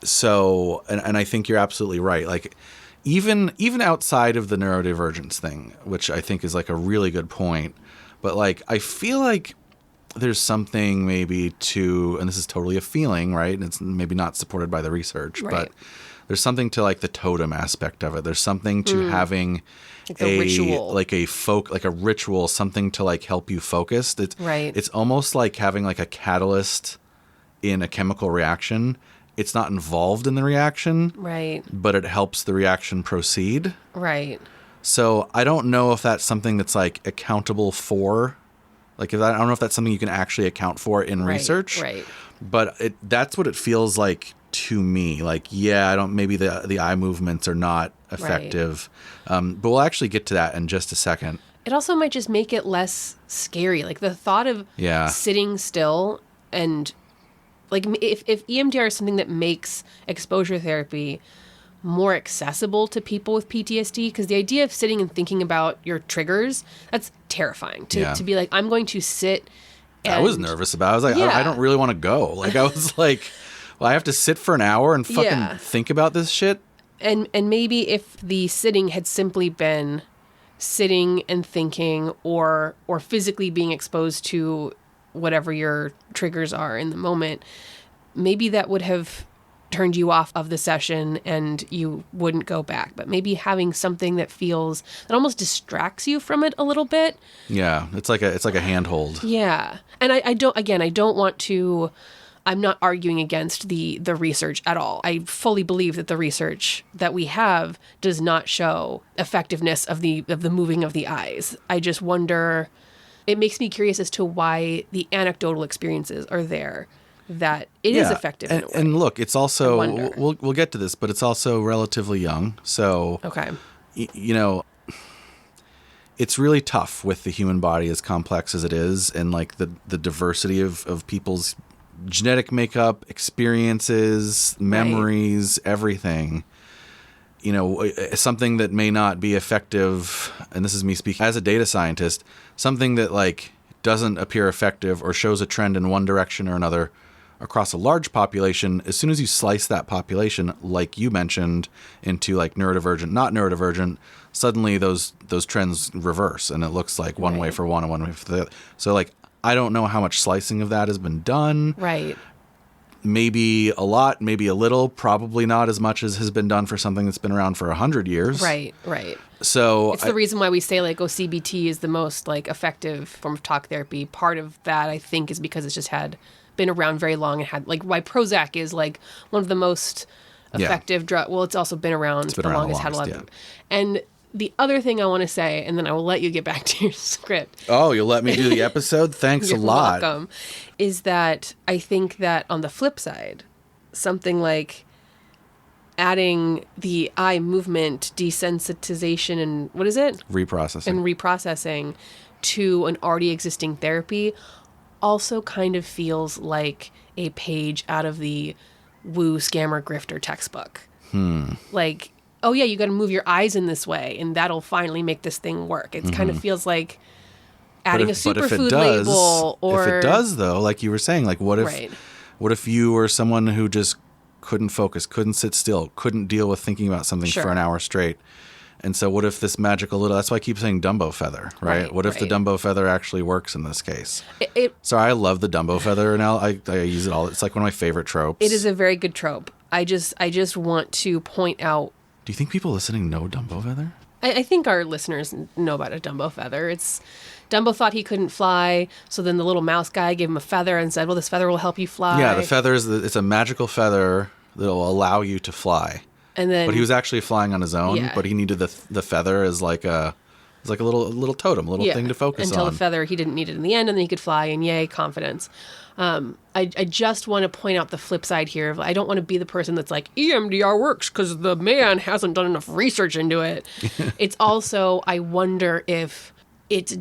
So, and I think you're absolutely right. Like, even outside of the neurodivergence thing, which I think is, like, a really good point, but, like, I feel like there's something maybe to, and this is totally a feeling, right? And it's maybe not supported by the research, but there's something to like the totem aspect of it. There's something to having like a ritual, like a ritual, something to like help you focus. It's almost like having like a catalyst in a chemical reaction. It's not involved in the reaction, but it helps the reaction proceed. So I don't know if that's something that's like accountable for. Like, I don't know if that's something you can actually account for in research. But that's what it feels like to me. Like, yeah, maybe the eye movements are not effective. But we'll actually get to that in just a second. It also might just make it less scary. Like the thought of sitting still and like if EMDR is something that makes exposure therapy more accessible to people with PTSD, because the idea of sitting and thinking about your triggers, that's terrifying to be like, I'm going to sit. I was nervous about it. I was like, I don't really want to go. Like, I was like, well, I have to sit for an hour and fucking think about this shit. And maybe if the sitting had simply been sitting and thinking or physically being exposed to whatever your triggers are in the moment, maybe that would have turned you off of the session and you wouldn't go back. But maybe having something that almost distracts you from it a little bit. Yeah, it's like a handhold. Yeah. And I don't want to, I'm not arguing against the research at all. I fully believe that the research that we have does not show effectiveness of the moving of the eyes. I just wonder it makes me curious as to why the anecdotal experiences are there, that it is effective in a way. And look, it's also, we'll get to this, but it's also relatively young. So, okay. You know, it's really tough with the human body as complex as it is, and like the diversity of people's genetic makeup, experiences, memories, everything. You know, something that may not be effective, and this is me speaking as a data scientist, something that like doesn't appear effective or shows a trend in one direction or another across a large population, as soon as you slice that population, like you mentioned, into like neurodivergent, not neurodivergent, suddenly those trends reverse, and it looks like one way for one and one way for the other. So like, I don't know how much slicing of that has been done. Right. Maybe a lot, maybe a little, probably not as much as has been done for something that's been around for 100 years. Right, right. So it's the reason why we say like, CBT is the most like effective form of talk therapy. Part of that, I think, is because it's just been around very long and had like why Prozac is like one of the most effective drug. Well, it's also been around the longest, had a lot of. And the other thing I want to say, and then I will let you get back to your script. Oh, you'll let me do the episode? Thanks a lot. You're welcome. Is that I think that on the flip side, something like adding the eye movement, desensitization, and what is it? Reprocessing. And reprocessing to an already existing therapy also kind of feels like a page out of the woo scammer grifter textbook. Like, oh yeah, you got to move your eyes in this way, and that'll finally make this thing work. It kind of feels like adding a superfood label. Or if it does, though, like you were saying, like what if you were someone who just couldn't focus, couldn't sit still, couldn't deal with thinking about something for an hour straight? And so what if this magical little, that's why I keep saying Dumbo feather, right? What if the Dumbo feather actually works in this case? So I love the Dumbo feather, and I use it all. It's like one of my favorite tropes. It is a very good trope. I just want to point out. Do you think people listening know Dumbo feather? I think our listeners know about a Dumbo feather. It's Dumbo thought he couldn't fly, so then the little mouse guy gave him a feather and said, well, this feather will help you fly. Yeah, the feather it's a magical feather that will allow you to fly. And then, but he was actually flying on his own, but he needed the feather as like a little totem, a little thing to focus until on. Until the feather, he didn't need it in the end, and then he could fly, and yay, confidence. I just want to point out the flip side here. I don't want to be the person that's like, EMDR works because the man hasn't done enough research into it. It's also, I wonder if it's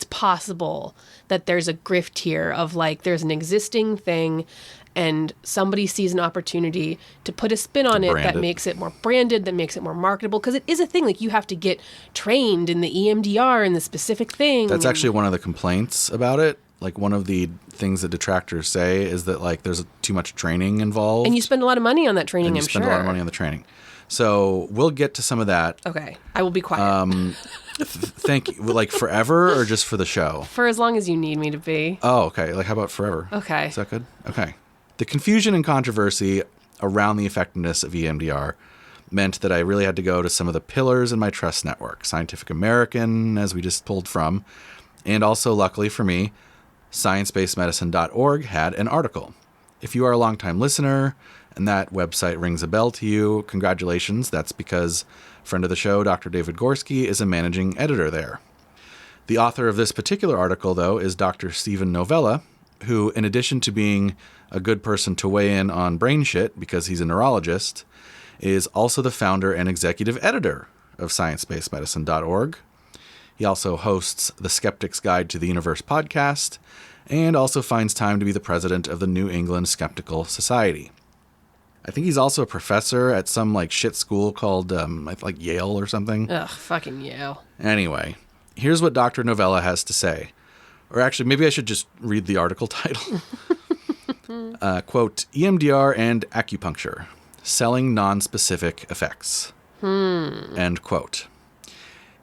possible that there's a grift here of like, there's an existing thing and somebody sees an opportunity to put a spin on it that makes it more branded, that makes it more marketable. Because it is a thing, like you have to get trained in the EMDR and the specific thing. That's actually one of the complaints about it. Like one of the things that detractors say is that like there's too much training involved. And you spend a lot of money on that training, I'm sure. You spend a lot of money on the training. So we'll get to some of that. Okay. I will be quiet. Thank you. Like forever or just for the show? For as long as you need me to be. Oh, okay. Like how about forever? Okay. Is that good? Okay. The confusion and controversy around the effectiveness of EMDR meant that I really had to go to some of the pillars in my trust network. Scientific American, as we just pulled from, and also, luckily for me, sciencebasedmedicine.org had an article. If you are a longtime listener and that website rings a bell to you, congratulations. That's because friend of the show, Dr. David Gorski, is a managing editor there. The author of this particular article, though, is Dr. Stephen Novella, who, in addition to being a good person to weigh in on brain shit because he's a neurologist, is also the founder and executive editor of sciencebasedmedicine.org. He also hosts the Skeptic's Guide to the Universe podcast and also finds time to be the president of the New England Skeptical Society. I think he's also a professor at some like shit school called like Yale or something. Ugh, fucking Yale. Anyway, here's what Dr. Novella has to say. Or actually, maybe I should just read the article title. Quote, EMDR and acupuncture, selling non-specific effects. End quote.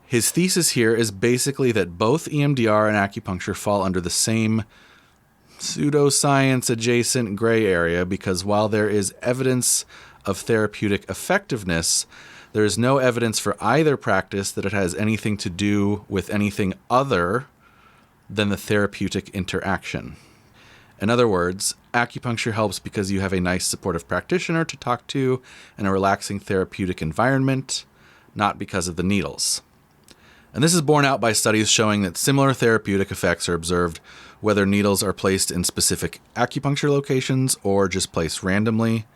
His thesis here is basically that both EMDR and acupuncture fall under the same pseudoscience adjacent gray area because while there is evidence of therapeutic effectiveness, there is no evidence for either practice that it has anything to do with anything other than the therapeutic interaction. In other words, acupuncture helps because you have a nice supportive practitioner to talk to and a relaxing therapeutic environment, not because of the needles. And this is borne out by studies showing that similar therapeutic effects are observed whether needles are placed in specific acupuncture locations or just placed randomly.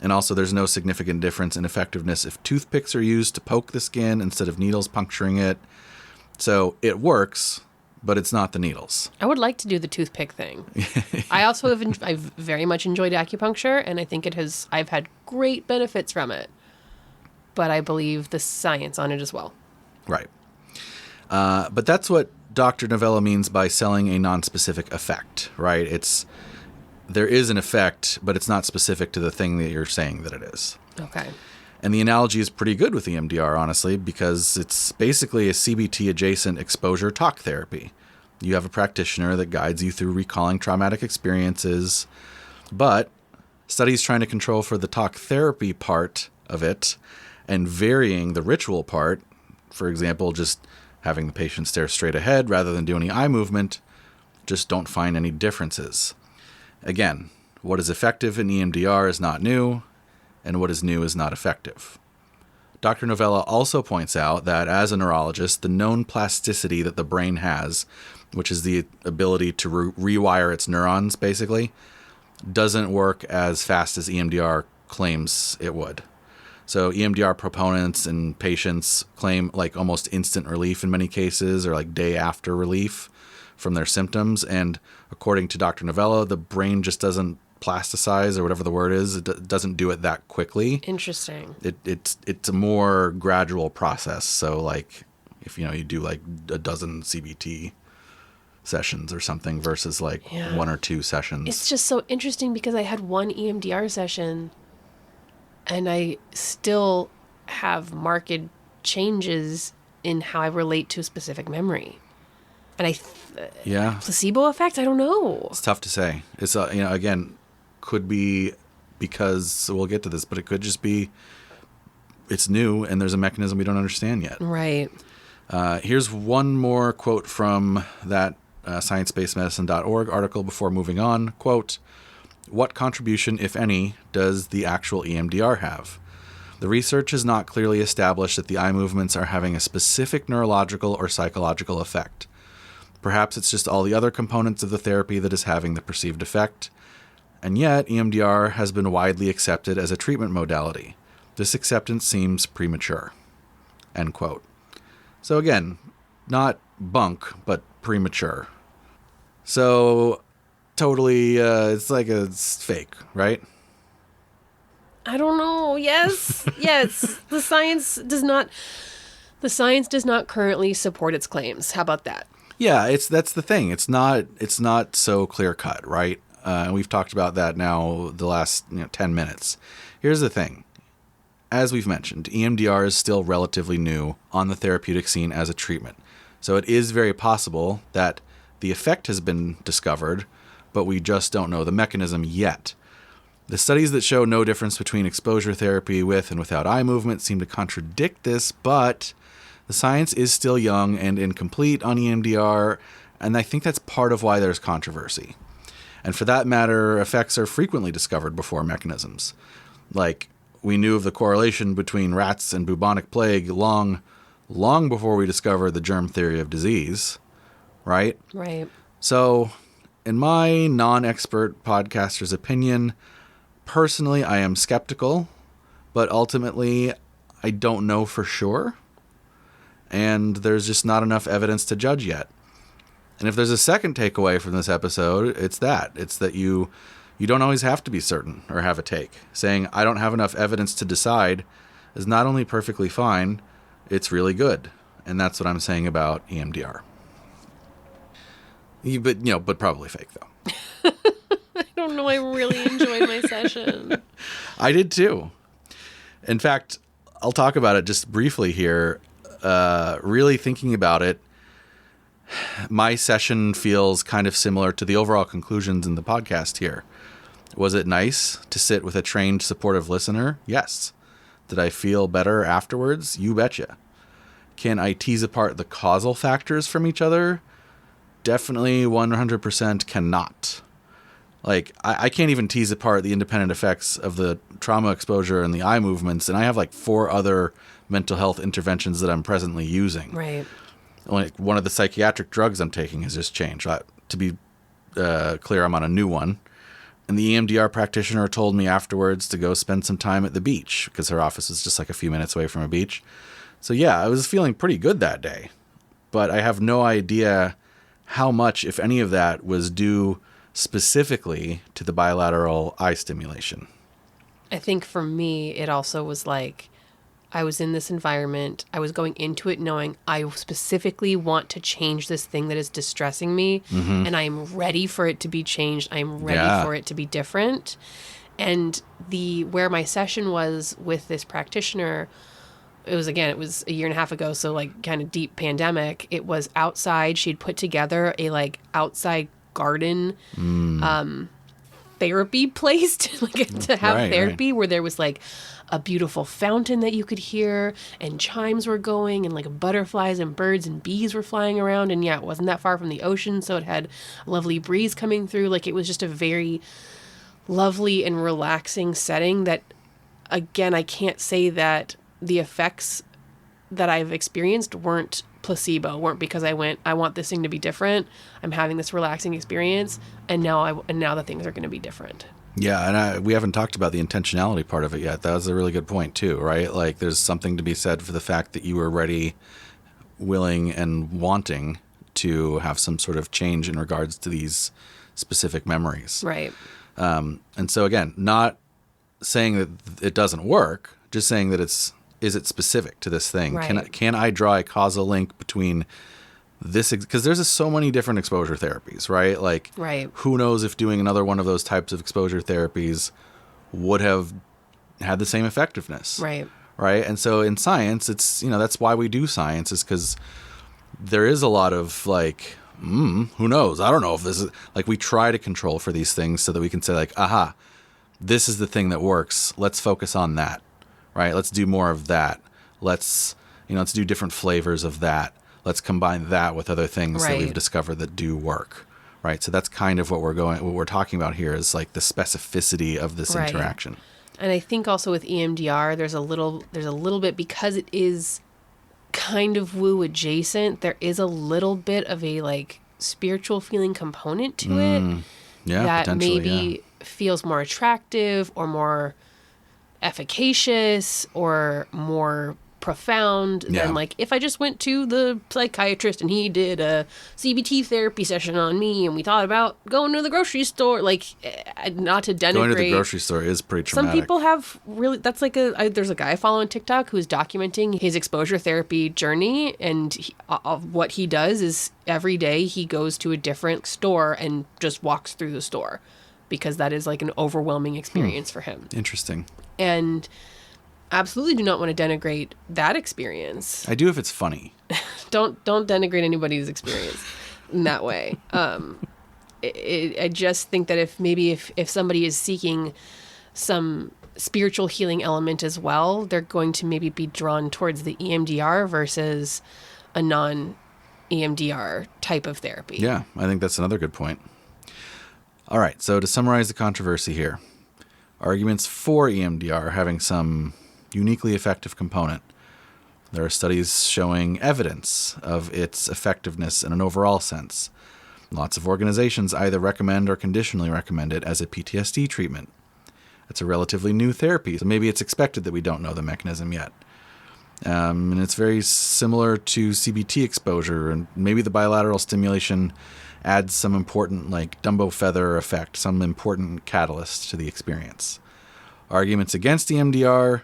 And also there's no significant difference in effectiveness if toothpicks are used to poke the skin instead of needles puncturing it. So it works, but it's not the needles. I would like to do the toothpick thing. I also I've very much enjoyed acupuncture, and I think I've had great benefits from it. But I believe the science on it as well. Right. But that's what Dr. Novella means by selling a non-specific effect, right? There is an effect, but it's not specific to the thing that you're saying that it is. Okay. And the analogy is pretty good with EMDR, honestly, because it's basically a CBT-adjacent exposure talk therapy. You have a practitioner that guides you through recalling traumatic experiences, but studies trying to control for the talk therapy part of it and varying the ritual part, for example, just having the patient stare straight ahead rather than do any eye movement, just don't find any differences. Again, what is effective in EMDR is not new, and what is new is not effective. Dr. Novella also points out that as a neurologist, the known plasticity that the brain has, which is the ability to rewire its neurons, basically, doesn't work as fast as EMDR claims it would. So EMDR proponents and patients claim like almost instant relief in many cases, or like day after relief from their symptoms. And according to Dr. Novella, the brain just doesn't plasticize, or whatever the word is. It doesn't do it that quickly. Interesting. It's a more gradual process. So like if you do like a dozen CBT sessions or something versus like one or two sessions. It's just so interesting because I had one EMDR session and I still have marked changes in how I relate to a specific memory. And placebo effect, I don't know. It's tough to say. It's again, could be because, so we'll get to this, but it could just be it's new and there's a mechanism we don't understand yet. Right. Here's one more quote from that sciencebasedmedicine.org article before moving on. Quote, "What contribution, if any, does the actual EMDR have? The research is not clearly established that the eye movements are having a specific neurological or psychological effect. Perhaps it's just all the other components of the therapy that is having the perceived effect. And yet, EMDR has been widely accepted as a treatment modality. This acceptance seems premature." End quote. So again, not bunk, but premature. So totally, it's like it's fake, right? I don't know. Yes. Yes. The science does not currently support its claims. How about that? Yeah, that's the thing. It's not so clear cut, right? And we've talked about that now the last 10 minutes. Here's the thing. As we've mentioned, EMDR is still relatively new on the therapeutic scene as a treatment. So it is very possible that the effect has been discovered, but we just don't know the mechanism yet. The studies that show no difference between exposure therapy with and without eye movement seem to contradict this, but the science is still young and incomplete on EMDR, and I think that's part of why there's controversy. And for that matter, effects are frequently discovered before mechanisms. Like, we knew of the correlation between rats and bubonic plague long before we discovered the germ theory of disease, right? Right. So, in my non-expert podcaster's opinion, personally, I am skeptical, but ultimately, I don't know for sure. And there's just not enough evidence to judge yet. And if there's a second takeaway from this episode, it's that you don't always have to be certain or have a take. Saying, I don't have enough evidence to decide is not only perfectly fine, it's really good. And that's what I'm saying about EMDR. But probably fake, though. I don't know. I really enjoyed my session. I did, too. In fact, I'll talk about it just briefly here. Really thinking about it, my session feels kind of similar to the overall conclusions in the podcast here. Was it nice to sit with a trained, supportive listener? Yes. Did I feel better afterwards? You betcha. Can I tease apart the causal factors from each other? Definitely 100% cannot. Like, I can't even tease apart the independent effects of the trauma exposure and the eye movements, and I have like 4 other mental health interventions that I'm presently using. Right. Like one of the psychiatric drugs I'm taking has just changed. To be clear, I'm on a new one. And the EMDR practitioner told me afterwards to go spend some time at the beach because her office was just like a few minutes away from a beach. So yeah, I was feeling pretty good that day. But I have no idea how much, if any of that, was due specifically to the bilateral eye stimulation. I think for me, it also was like, I was in this environment. I was going into it knowing I specifically want to change this thing that is distressing me. And I am ready for it to be changed. I am ready for it to be different. And where my session was with this practitioner, it was a year and a half ago. So like kind of deep pandemic. It was outside. She'd put together a like outside garden, therapy place to have therapy where there was like a beautiful fountain that you could hear and chimes were going and like butterflies and birds and bees were flying around. And yeah, it wasn't that far from the ocean. So it had a lovely breeze coming through. Like it was just a very lovely and relaxing setting that, again, I can't say that the effects that I've experienced weren't placebo, weren't because I want this thing to be different. I'm having this relaxing experience. And now the things are going to be different. Yeah, and we haven't talked about the intentionality part of it yet. That was a really good point too, right? Like there's something to be said for the fact that you were ready, willing, and wanting to have some sort of change in regards to these specific memories. Right. And so again, not saying that it doesn't work, just saying that is it specific to this thing? Right. Can I draw a causal link between this, because there's just so many different exposure therapies, right? Like, who knows if doing another one of those types of exposure therapies would have had the same effectiveness. Right. Right. And so in science, it's, that's why we do science, is because there is a lot of like, who knows? I don't know if this is like, we try to control for these things so that we can say like, aha, this is the thing that works. Let's focus on that. Right. Let's do more of that. Let's do different flavors of that. Let's combine that with other things that we've discovered that do work, right? So that's kind of what we're talking about here is like the specificity of this interaction. And I think also with EMDR, there's a little bit, because it is kind of woo adjacent, there is a little bit of a like spiritual feeling component to it that maybe feels more attractive or more efficacious or more profound than like if I just went to the psychiatrist and he did a CBT therapy session on me and we thought about going to the grocery store. Like, not to denigrate. Going to the grocery store is pretty traumatic. Some people have really, that's like there's a guy I follow on TikTok who's documenting his exposure therapy journey, and what he does is every day he goes to a different store and just walks through the store because that is like an overwhelming experience for him. Interesting. And absolutely do not want to denigrate that experience. I do if it's funny. Don't denigrate anybody's experience in that way. I just think that if somebody is seeking some spiritual healing element as well, they're going to maybe be drawn towards the EMDR versus a non-EMDR type of therapy. Yeah, I think that's another good point. All right, so to summarize the controversy here, arguments for EMDR having some uniquely effective component. There are studies showing evidence of its effectiveness in an overall sense. Lots of organizations either recommend or conditionally recommend it as a PTSD treatment. It's a relatively new therapy, so maybe it's expected that we don't know the mechanism yet. And it's very similar to CBT exposure, and maybe the bilateral stimulation adds some important like Dumbo feather effect, some important catalyst to the experience. Arguments against EMDR: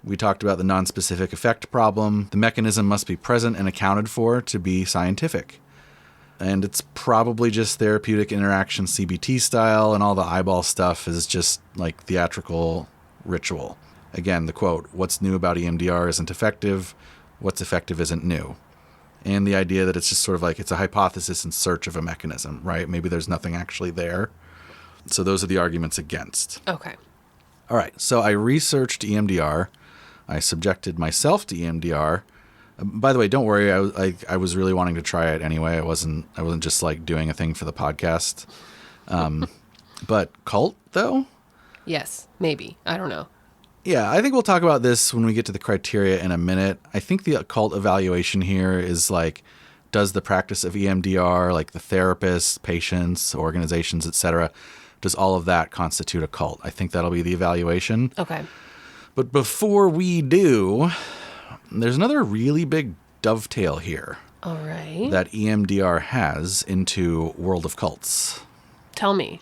we talked about the non-specific effect problem. The mechanism must be present and accounted for to be scientific. And it's probably just therapeutic interaction CBT style, and all the eyeball stuff is just like theatrical ritual. Again, the quote, "What's new about EMDR isn't effective. What's effective isn't new." And the idea that it's just sort of like it's a hypothesis in search of a mechanism, right? Maybe there's nothing actually there. So those are the arguments against. Okay. All right. So I researched EMDR. I subjected myself to EMDR. By the way, don't worry. I was really wanting to try it anyway. I wasn't just like doing a thing for the podcast. But cult though? Yes, maybe. I don't know. Yeah, I think we'll talk about this when we get to the criteria in a minute. I think the occult evaluation here is like, does the practice of EMDR, like the therapists, patients, organizations, etc., does all of that constitute a cult? I think that'll be the evaluation. Okay. But before we do, there's another really big dovetail here. All right. That EMDR has into World of Cults. Tell me.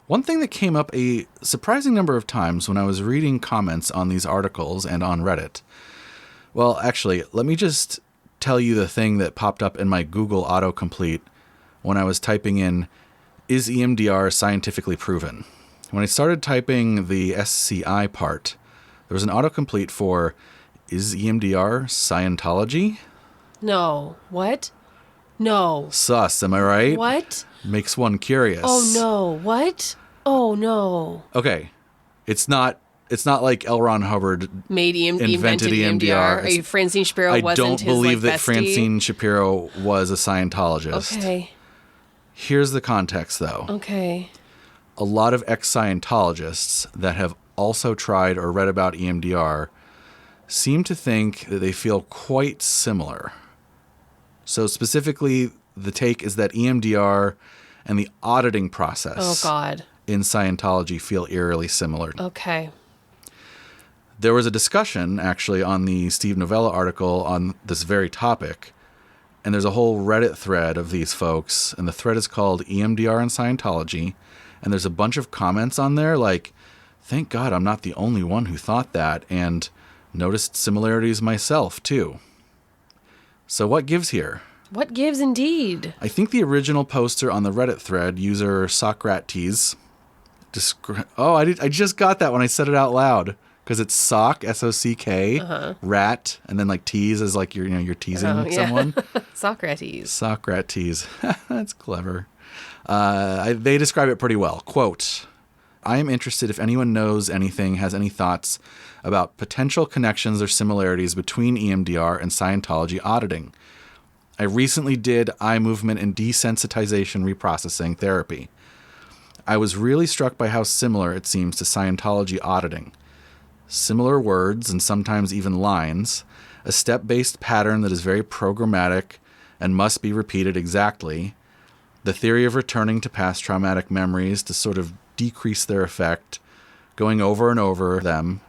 One thing that came up a surprising number of times when I was reading comments on these articles and on Reddit. Well, actually, let me just tell you the thing that popped up in my Google autocomplete when I was typing in, is EMDR scientifically proven? When I started typing the SCI part, there was an autocomplete for, is EMDR Scientology? No. What? No. Sus, am I right? What? Makes one curious. Oh, no. What? Oh, no. Okay. It's not like L. Ron Hubbard invented EMDR. Francine Shapiro wasn't I don't his, believe that bestie? Francine Shapiro was a Scientologist. Okay. Here's the context, though. Okay. A lot of ex-Scientologists that have also tried or read about EMDR seem to think that they feel quite similar. So specifically, the take is that EMDR and the auditing process in Scientology feel eerily similar. Okay. There was a discussion, actually, on the Steve Novella article on this very topic, and there's a whole Reddit thread of these folks, and the thread is called EMDR and Scientology, and there's a bunch of comments on there like, thank God I'm not the only one who thought that, and noticed similarities myself, too. So what gives here? What gives indeed? I think the original poster on the Reddit thread, user Socrates, I just got that when I said it out loud. Because it's sock, S-O-C-K, rat, and then like tease is like you're teasing someone. Socrates. That's clever. They describe it pretty well. Quote, I am interested if anyone knows anything, has any thoughts about potential connections or similarities between EMDR and Scientology auditing. I recently did eye movement and desensitization reprocessing therapy. I was really struck by how similar it seems to Scientology auditing. Similar words and sometimes even lines, a step-based pattern that is very programmatic and must be repeated exactly, the theory of returning to past traumatic memories to sort of decrease their effect, going over and over them,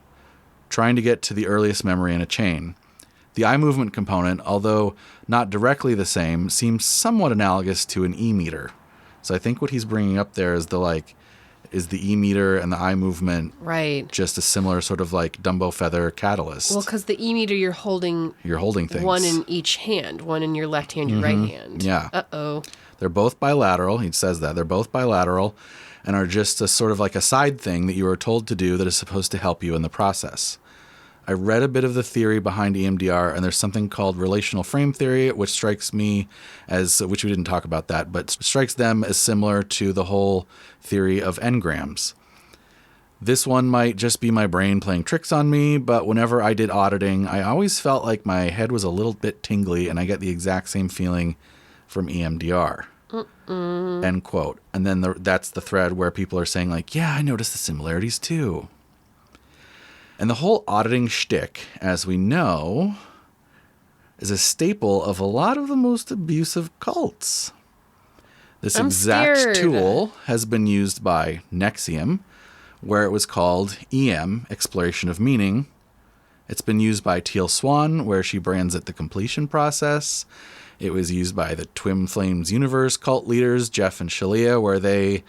trying to get to the earliest memory in a chain. The eye movement component, although not directly the same, seems somewhat analogous to an E-meter. So I think what he's bringing up there is is the E-meter and the eye movement just a similar sort of like Dumbo feather catalyst? Well, because the E-meter, you're holding things. One in each hand. One in your left hand, your right hand. Yeah. Uh-oh. They're both bilateral. He says that. They're both bilateral and are just a sort of like a side thing that you are told to do that is supposed to help you in the process. I read a bit of the theory behind EMDR, and there's something called relational frame theory, which strikes me as, which we didn't talk about that, but strikes them as similar to the whole theory of engrams. This one might just be my brain playing tricks on me, but whenever I did auditing, I always felt like my head was a little bit tingly, and I get the exact same feeling from EMDR. End quote. And then that's the thread where people are saying like, yeah, I noticed the similarities too. And the whole auditing shtick, as we know, is a staple of a lot of the most abusive cults. This exact tool has been used by NXIVM, where it was called EM, Exploration of Meaning. It's been used by Teal Swan, where she brands it the completion process. It was used by the Twin Flames Universe cult leaders, Jeff and Shalia, where they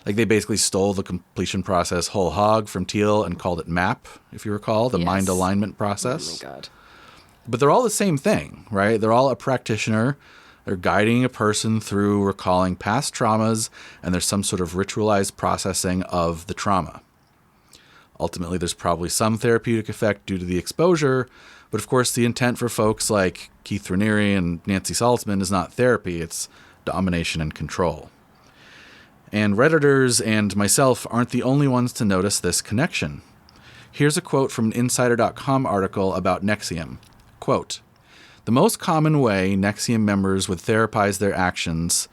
basically stole the completion process whole hog from Teal and called it MAP, if you recall, the mind alignment process. Oh my God. But they're all the same thing, right? They're all a practitioner. They're guiding a person through recalling past traumas, and there's some sort of ritualized processing of the trauma. Ultimately, there's probably some therapeutic effect due to the exposure, but of course the intent for folks like Keith Raniere and Nancy Salzman is not therapy, it's domination and control. And Redditors and myself aren't the only ones to notice this connection. Here's a quote from an Insider.com article about NXIVM. Quote, the most common way NXIVM members would therapize their actions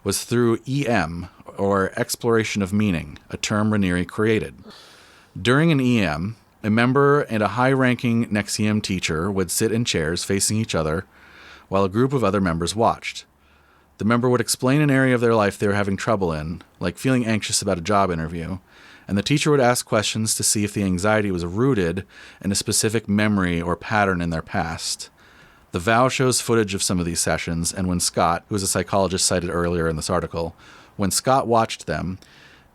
was through EM, or exploration of meaning, a term Raniere created. During an EM, A member and a high-ranking NXIVM teacher would sit in chairs facing each other while a group of other members watched. The member would explain an area of their life they were having trouble in, like feeling anxious about a job interview, and the teacher would ask questions to see if the anxiety was rooted in a specific memory or pattern in their past. The VOW shows footage of some of these sessions, and when Scott, who was a psychologist cited earlier in this article, when Scott watched them,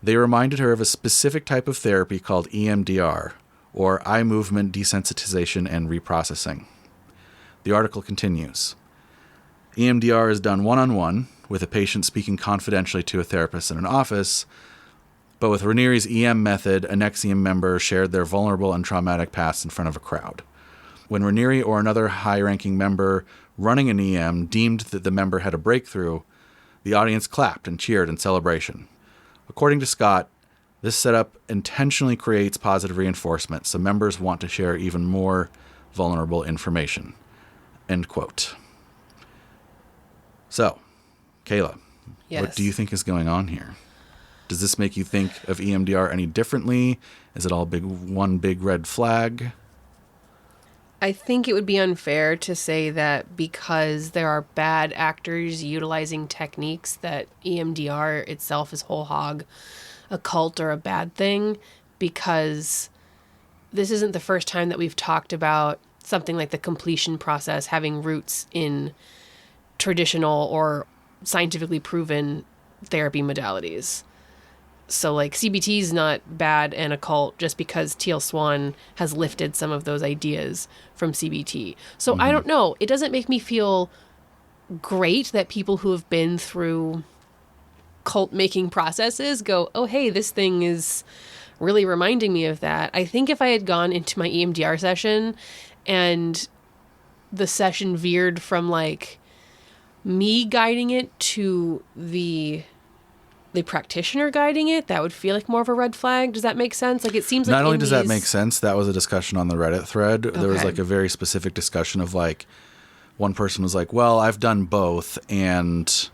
they reminded her of a specific type of therapy called EMDR, or eye movement desensitization and reprocessing. The article continues. EMDR is done one-on-one, with a patient speaking confidentially to a therapist in an office, but with Ranieri's EM method, a NXIVM member shared their vulnerable and traumatic past in front of a crowd. When Ranieri or another high-ranking member running an EM deemed that the member had a breakthrough, the audience clapped and cheered in celebration. According to Scott, this setup intentionally creates positive reinforcement, so members want to share even more vulnerable information. End quote. So, Kayla, Yes. What do you think is going on here? Does this make you think of EMDR any differently? Is it all one big red flag? I think it would be unfair to say that because there are bad actors utilizing techniques that EMDR itself is whole hog a cult or a bad thing, because this isn't the first time that we've talked about something like the completion process having roots in traditional or scientifically proven therapy modalities. So like CBT is not bad and a cult just because Teal Swan has lifted some of those ideas from CBT. So I don't know. It doesn't make me feel great that people who have been through cult making processes go, oh, hey, this thing is really reminding me of that. I think if I had gone into my EMDR session and the session veered from like me guiding it to the practitioner guiding it, that would feel like more of a red flag. Does that make sense? Like, it seems like not only does that make sense, that was a discussion on the Reddit thread. There was Okay. like a very specific discussion of like, one person was like, well, I've done both, and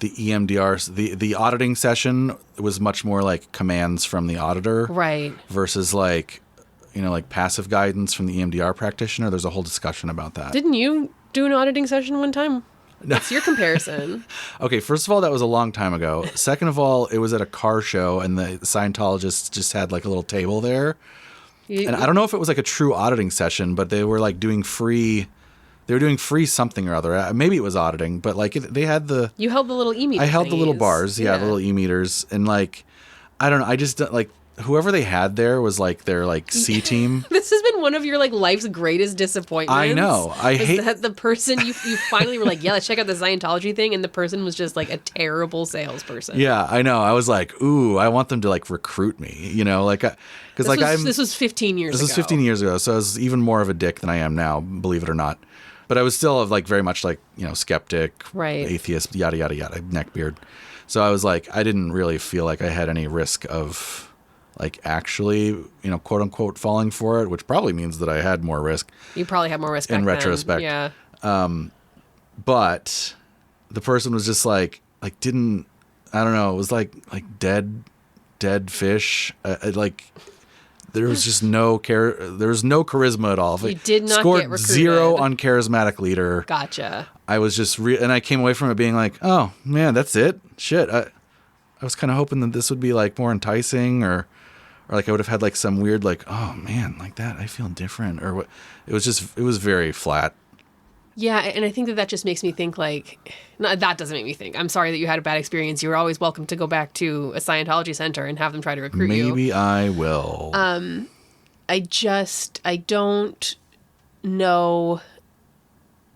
the EMDR, the auditing session was much more like commands from the auditor. Right. Versus like, like passive guidance from the EMDR practitioner. There's a whole discussion about that. Didn't you do an auditing session one time? What's your comparison? Okay, first of all, that was a long time ago. Second of all, it was at a car show, and the Scientologists just had like a little table there. And I don't know if it was like a true auditing session, but they were like doing free. They were doing free something or other. Maybe it was auditing, but like they had the. You held the little e-meter. I held the little bars, yeah, the little e-meters, and like, I don't know. I just like whoever they had there was like their like C team. This has been one of your like life's greatest disappointments. I know. I hate that the person you finally were like, yeah, let's check out the Scientology thing, and the person was just like a terrible salesperson. Yeah, I know. I was like, ooh, I want them to like recruit me, like because like this was 15 years ago. This was 15 years ago, so I was even more of a dick than I am now, believe it or not. But I was still like very much like, skeptic, right, atheist, yada, yada, yada, neckbeard. So I was like, I didn't really feel like I had any risk of like actually, quote unquote, falling for it, which probably means that I had more risk. You probably had more risk in back retrospect. then. Yeah. But the person was just like didn't, I don't know, it was like dead fish. Like there was just no care. There was no charisma at all. You did not scored get recruited. 0 on charismatic leader. Gotcha. I was just and I came away from it being like, oh man, that's it. Shit. I was kind of hoping that this would be like more enticing, or like I would have had like some weird like, oh man, like that I feel different, or what. It was very flat. Yeah, and I think that just makes me think like, no, that doesn't make me think. I'm sorry that you had a bad experience. You're always welcome to go back to a Scientology center and have them try to recruit you. Maybe I will. I don't know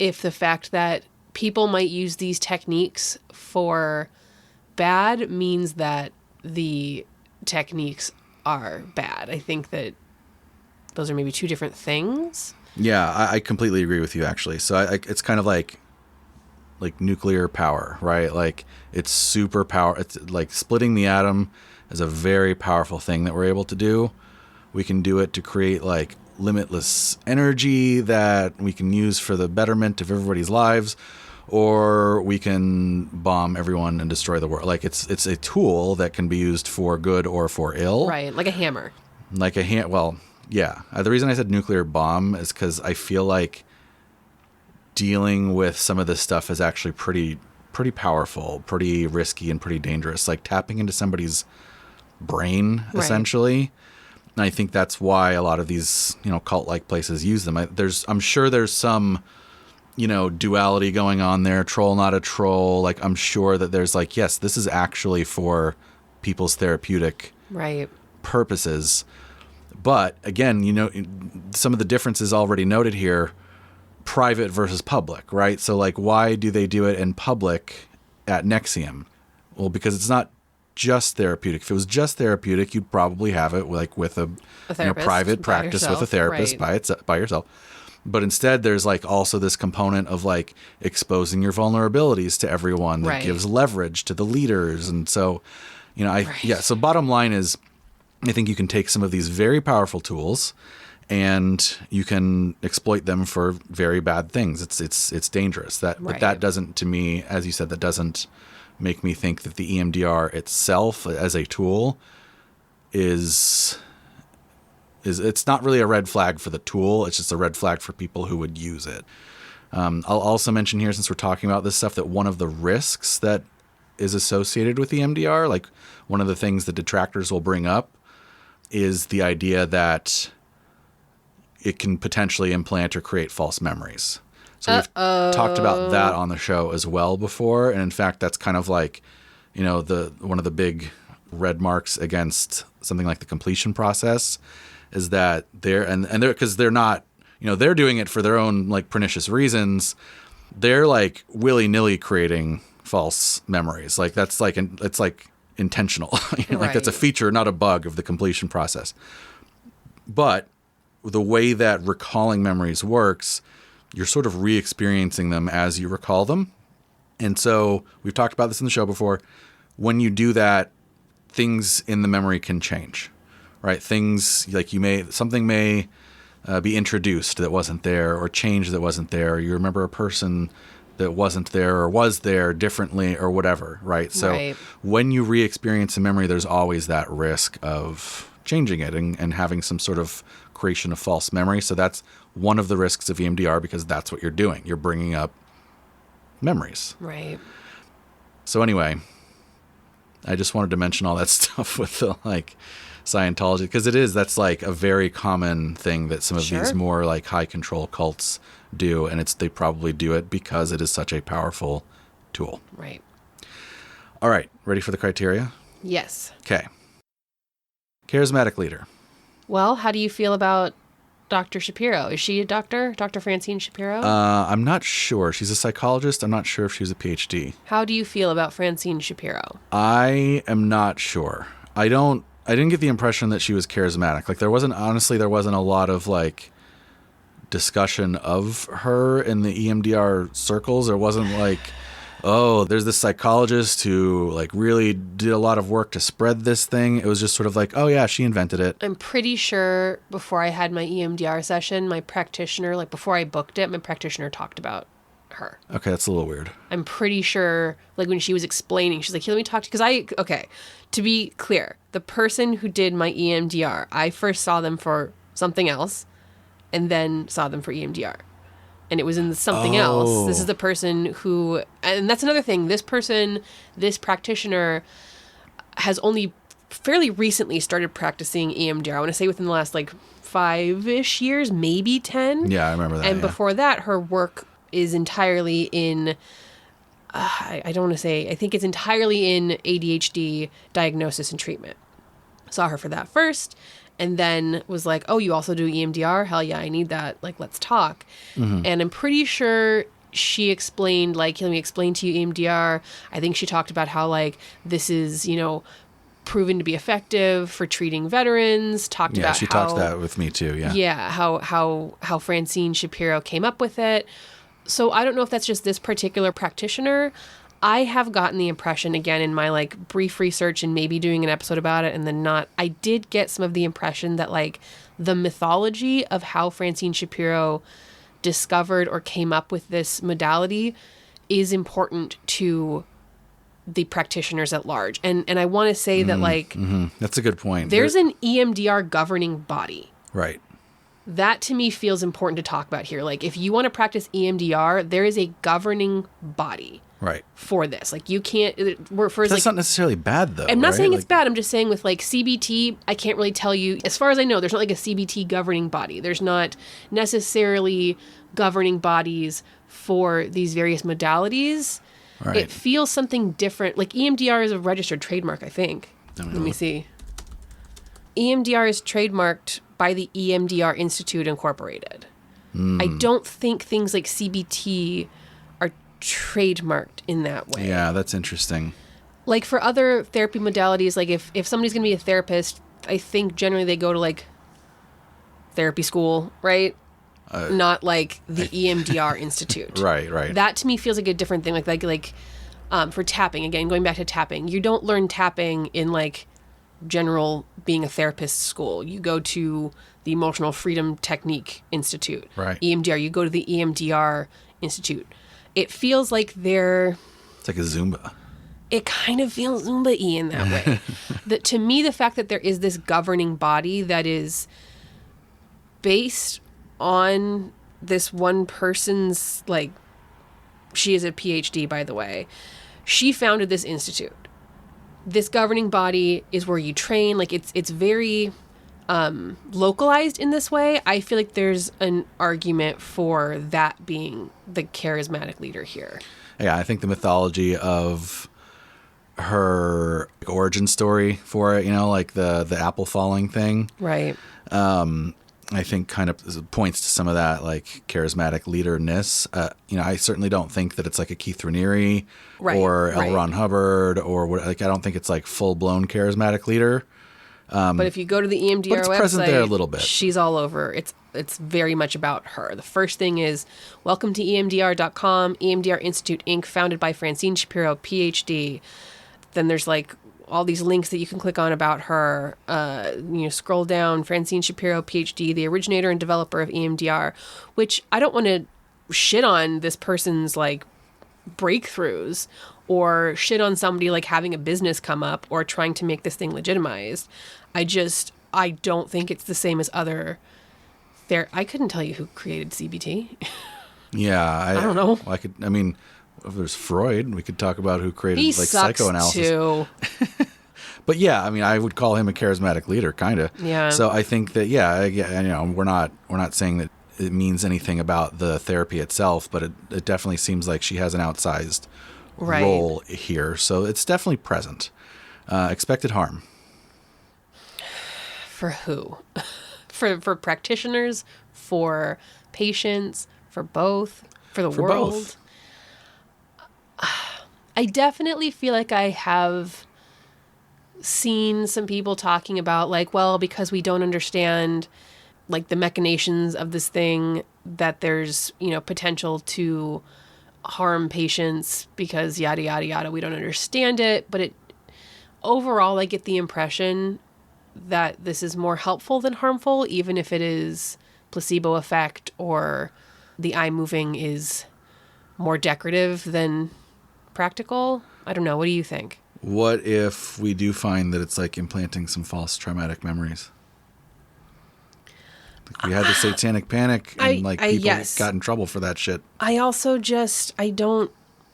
if the fact that people might use these techniques for bad means that the techniques are bad. I think that those are maybe two different things. Yeah, I completely agree with you, actually. So it's kind of like nuclear power, right? Like it's super power. It's like splitting the atom is a very powerful thing that we're able to do. We can do it to create like limitless energy that we can use for the betterment of everybody's lives, or we can bomb everyone and destroy the world. Like it's a tool that can be used for good or for ill. Right, like a hammer. Well, Yeah. The reason I said nuclear bomb is because I feel like dealing with some of this stuff is actually pretty powerful, pretty risky, and pretty dangerous. Like tapping into somebody's brain, essentially. And I think that's why a lot of these, cult-like places use them. I'm sure there's some, duality going on there. Troll, not a troll. Like, I'm sure that there's like, yes, this is actually for people's therapeutic purposes. But again, some of the differences already noted here, private versus public, right? So like, why do they do it in public at NXIVM? Well, because it's not just therapeutic. If it was just therapeutic, you'd probably have it like with a private practice with a therapist by yourself. But instead, there's like also this component of like exposing your vulnerabilities to everyone that gives leverage to the leaders. And so, so bottom line is, I think you can take some of these very powerful tools and you can exploit them for very bad things. It's dangerous. But that doesn't, to me, as you said, that doesn't make me think that the EMDR itself as a tool is it's not really a red flag for the tool. It's just a red flag for people who would use it. I'll also mention here, since we're talking about this stuff, that one of the risks that is associated with EMDR, like one of the things that detractors will bring up, is the idea that it can potentially implant or create false memories. So we've talked about that on the show as well before. And in fact, that's kind of like, one of the big red marks against something like the completion process is that because they're not, they're doing it for their own like pernicious reasons. They're like willy-nilly creating false memories. Like it's like intentional, like that's a feature, not a bug of the completion process. But the way that recalling memories works, you're sort of re-experiencing them as you recall them. And so we've talked about this in the show before. When you do that, things in the memory can change, right? Things like something may be introduced that wasn't there, or changed that wasn't there. Or you remember a person that wasn't there or was there differently or whatever, right? So when you re-experience a memory, there's always that risk of changing it and having some sort of creation of false memory. So that's one of the risks of EMDR, because that's what you're doing. You're bringing up memories. Right. So anyway, I just wanted to mention all that stuff with the like Scientology, because that's like a very common thing that some of these more like high control cults do, and they probably do it because it is such a powerful tool. Right. All right, ready for the criteria? Yes. Okay. Charismatic leader. Well, how do you feel about Dr. Shapiro? Is she a doctor? Dr. Francine Shapiro? I'm not sure. She's a psychologist. I'm not sure if she's a PhD. How do you feel about Francine Shapiro? I am not sure. I didn't get the impression that she was charismatic. Like there wasn't a lot of like discussion of her in the EMDR circles. There wasn't like, oh, there's this psychologist who like really did a lot of work to spread this thing. It was just sort of like, oh yeah, she invented it. I'm pretty sure before I had my EMDR session, my practitioner, like before I booked it, my practitioner talked about her. Okay, that's a little weird. I'm pretty sure, like when she was explaining, she's like, here, let me talk to you. To be clear, the person who did my EMDR, I first saw them for something else and then saw them for EMDR. And it was in something else. This is the person who, and that's another thing, this practitioner has only fairly recently started practicing EMDR. I want to say within the last like 5-ish years, maybe 10. Yeah, I remember that. And before that, her work is entirely in, I don't want to say, I think it's entirely in ADHD diagnosis and treatment. Saw her for that first. And then was like, oh, you also do EMDR? Hell yeah, I need that. Like, let's talk. Mm-hmm. And I'm pretty sure she explained, like, let me explain to you EMDR. I think she talked about how, like, this is, proven to be effective for treating veterans. Talked that with me too, yeah. Yeah, how Francine Shapiro came up with it. So I don't know if that's just this particular practitioner. I have gotten the impression, again, in my like brief research and maybe doing an episode about it and then not, I did get some of the impression that like the mythology of how Francine Shapiro discovered or came up with this modality is important to the practitioners at large. And I want to say that like... Mm-hmm. That's a good point. There's an EMDR governing body. Right. That to me feels important to talk about here. Like if you want to practice EMDR, there is a governing body. Right. For this. Like you can't, that's not necessarily bad though. I'm not right? saying it's bad. I'm just saying with like CBT, I can't really tell you, as far as I know, there's not like a CBT governing body. There's not necessarily governing bodies for these various modalities. Right. It feels something different. Like EMDR is a registered trademark, I think. Let me see. EMDR is trademarked by the EMDR Institute Incorporated. I don't think things like CBT are trademarked in that way. Yeah, that's interesting. Like for other therapy modalities, like if somebody's going to be a therapist, I think generally they go to like therapy school, right? Not like the EMDR Institute. Right. That to me feels like a different thing. Like for tapping, again, going back to tapping, you don't learn tapping in like general being a therapist school. You go to the Emotional Freedom Technique Institute. Right. EMDR, you go to the EMDR Institute. It feels like it's like a Zumba. It kind of feels Zumba-y in that way. To me, the fact that there is this governing body that is based on this one person's, like, she is a PhD, by the way. She founded this institute. This governing body is where you train. Like, it's very localized in this way. I feel like there's an argument for that being the charismatic leader here. Yeah, I think the mythology of her origin story for it, like the apple falling thing. Right. I think kind of points to some of that like charismatic leaderness. I certainly don't think that it's like a Keith Raniere or L. Ron Hubbard or what. Like I don't think it's like full blown charismatic leader. But if you go to the EMDR but it's website, present there a little bit. She's all over. It's very much about her. The first thing is, welcome to EMDR.com, EMDR Institute, Inc., founded by Francine Shapiro, PhD. Then there's like all these links that you can click on about her. Scroll down, Francine Shapiro, PhD, the originator and developer of EMDR, which I don't want to shit on this person's like breakthroughs or shit on somebody like having a business come up or trying to make this thing legitimized. I don't think it's the same as other I couldn't tell you who created CBT. Yeah. I don't know. If there's Freud, we could talk about who created He like sucks psychoanalysis. Too. But yeah, I would call him a charismatic leader, kind of. Yeah. So I think that we're not saying that it means anything about the therapy itself, but it definitely seems like she has an outsized role here. So it's definitely present. Expected harm. For who? For practitioners, for patients, for both, for the world. Both. I definitely feel like I have seen some people talking about like, well, because we don't understand like the machinations of this thing, that there's, potential to harm patients because yada, yada, yada. We don't understand it. But overall, I get the impression that this is more helpful than harmful, even if it is placebo effect or the eye moving is more decorative than practical. I don't know. What do you think? What if we do find that it's like implanting some false traumatic memories? Like we had the satanic panic and people got in trouble for that shit. I also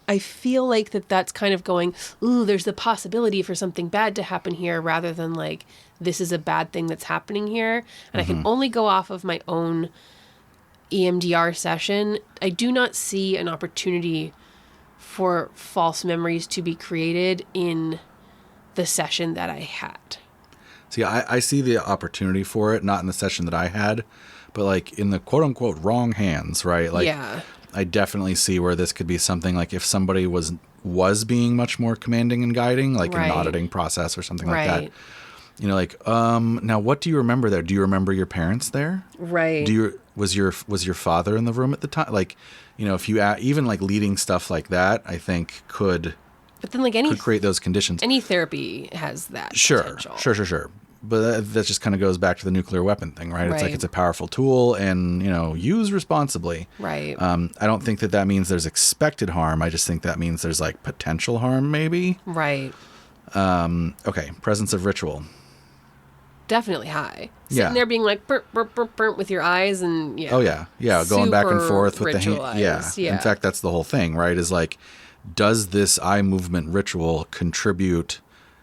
I feel like that's kind of going, ooh, there's the possibility for something bad to happen here rather than like, this is a bad thing that's happening here. And I can only go off of my own EMDR session. I do not see an opportunity for false memories to be created in the session that I had. See, I see the opportunity for it, not in the session that I had, but like in the quote unquote wrong hands, right? Like, yeah. I definitely see where this could be something like if somebody was being much more commanding and guiding, like an auditing process or something like that. Now what do you remember there? Do you remember your parents there? Right. Was your father in the room at the time? Like, if you even like leading stuff like that, I think could create those conditions. Any therapy has that potential. Sure. But that just kind of goes back to the nuclear weapon thing, right? It's like it's a powerful tool and, use responsibly. Right. I don't think that means there's expected harm. I just think that means there's like potential harm maybe. Right. Okay. Presence of ritual. definitely high. Sitting there being like burp, burp, burp, burp with your eyes and Oh yeah. Yeah. Going back and forth with the hand. Yeah. In fact, that's the whole thing, right? Is like, does this eye movement ritual contribute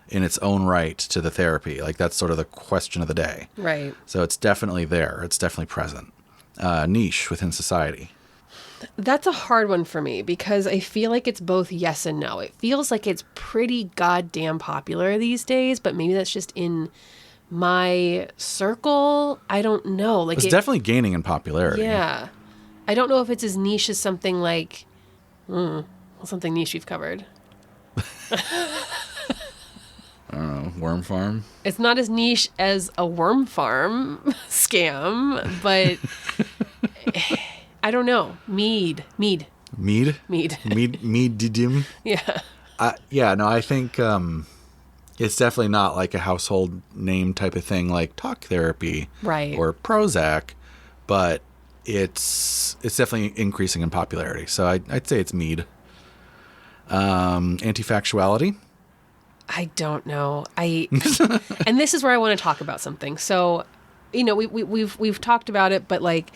in its own right to the therapy? Like that's sort of the question of the day. Right. So it's definitely there. It's definitely present. Niche within society. That's a hard one for me because I feel like it's both yes and no. It feels like it's pretty goddamn popular these days, but maybe that's just in my circle. I don't know. Like it's definitely gaining in popularity. Yeah. I don't know if it's as niche as something like something niche we've covered. I don't know. Worm farm? It's not as niche as a worm farm scam, but I don't know. Mead. Didim? Yeah. No, I think it's definitely not like a household name type of thing like talk therapy right. or Prozac, but it's definitely increasing in popularity. So I'd say it's mead. Anti-factuality? I don't know. And this is where I want to talk about something. So, we've talked about it, but like,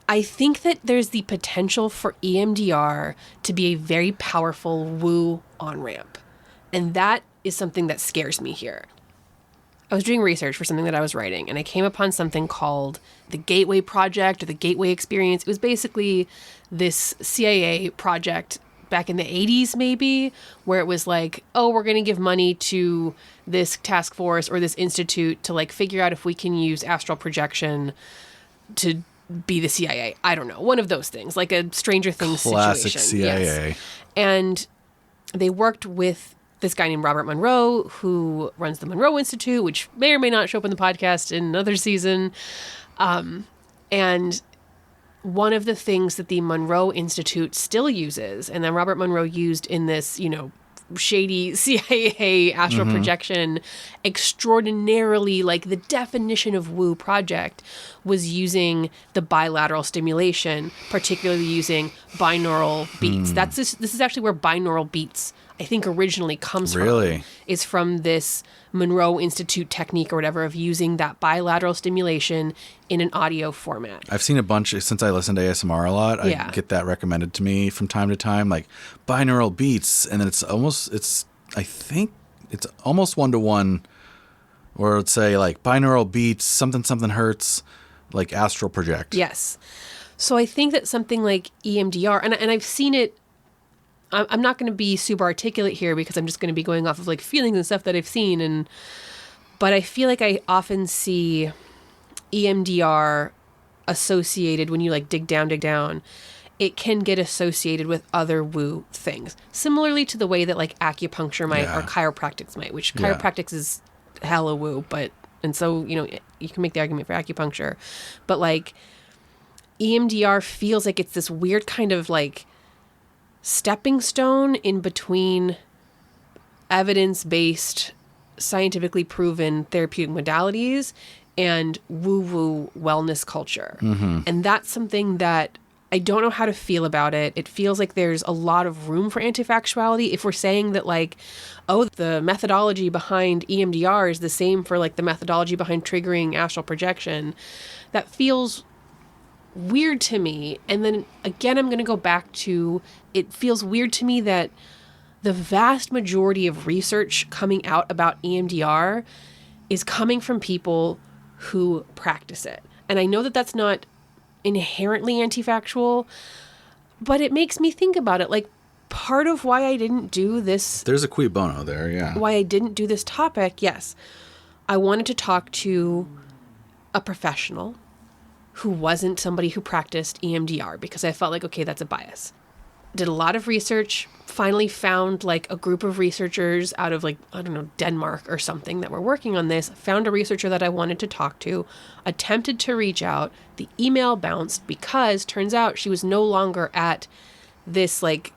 I think that there's the potential for EMDR to be a very powerful woo on-ramp. And that is something that scares me here. I was doing research for something that I was writing, and I came upon something called the Gateway Project or the Gateway Experience. It was basically this CIA project back in the 80s, maybe, where it was like, oh, we're going to give money to this task force or this institute to like figure out if we can use astral projection to be the CIA. I don't know. One of those things, like a Stranger Things Classic situation. CIA. Yes. And they worked with this guy named Robert Munroe, who runs the Munroe Institute, which may or may not show up in the podcast in another season. And one of the things that the Munroe Institute still uses, and then Robert Munroe used in this, shady CIA astral projection, extraordinarily, like the definition of woo project, was using the bilateral stimulation, particularly using binaural beats. This is actually where binaural beats, I think, originally comes from. Is from this Munroe Institute technique or whatever of using that bilateral stimulation in an audio format. I've seen a bunch since I listen to ASMR a lot. I get that recommended to me from time to time, like binaural beats, and then I think it's almost 1-to-1, or let's say like binaural beats, something hertz, like astral project. Yes. So I think that something like EMDR, and I've seen it. I'm not going to be super articulate here because I'm just going to be going off of like feelings and stuff that I've seen. But I feel like I often see EMDR associated when you like dig down. It can get associated with other woo things. Similarly to the way that like acupuncture might or chiropractics might, which chiropractics is hella woo, and so, you can make the argument for acupuncture. But like EMDR feels like it's this weird kind of like stepping stone in between evidence-based, scientifically proven therapeutic modalities and woo-woo wellness culture. And that's something that I don't know how to feel about it. It feels like there's a lot of room for anti-factuality. If we're saying that like, oh, the methodology behind EMDR is the same for like the methodology behind triggering astral projection, that feels weird to me. And then again, I'm going to go back to, it feels weird to me that the vast majority of research coming out about EMDR is coming from people who practice it. And I know that that's not inherently anti-factual, but it makes me think about it. Like, part of why I didn't do this... There's a cui bono there, yeah. Why I didn't do this topic, yes. I wanted to talk to a professional who wasn't somebody who practiced EMDR because I felt like, okay, that's a bias. Did a lot of research, finally found like a group of researchers out of like, I don't know, Denmark or something that were working on this, found a researcher that I wanted to talk to, attempted to reach out. The email bounced because turns out she was no longer at this like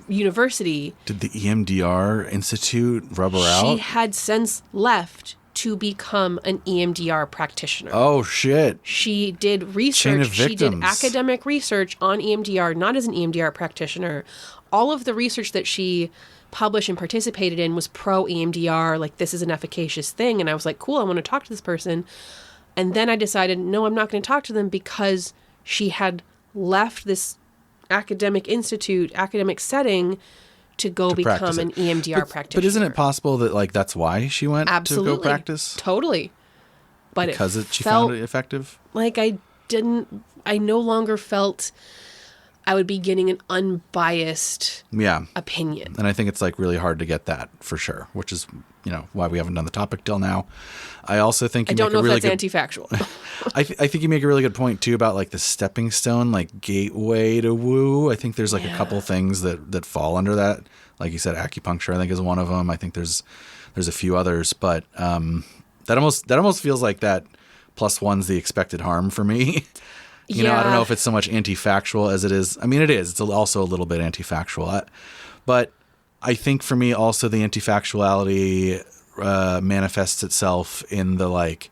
university. Did the EMDR Institute rub her out? She had since left to become an EMDR practitioner. Oh, shit. She did research. Chain of She did victims. academic research on EMDR, not as an EMDR practitioner. All of the research that she published and participated in was pro EMDR, like this is an efficacious thing. And I was like, cool, I want to talk to this person. And then I decided, no, I'm not going to talk to them because she had left this academic institute, academic setting to go become an EMDR practitioner. But isn't it possible that like that's why she went to go practice? Totally. But because she found it effective? Like I no longer felt I would be getting an unbiased opinion. And I think it's like really hard to get that for sure, which is, why we haven't done the topic till now. I also think I don't know if that's anti-factual. I think you make a really good point too about like the stepping stone, like gateway to woo. I think there's like a couple things that fall under that. Like you said, acupuncture, I think is one of them. I think there's a few others, but that almost feels like that plus one's the expected harm for me. I don't know if it's so much anti-factual as it is. I mean, it is. It's also a little bit anti-factual. But I think for me also the anti-factuality manifests itself in the like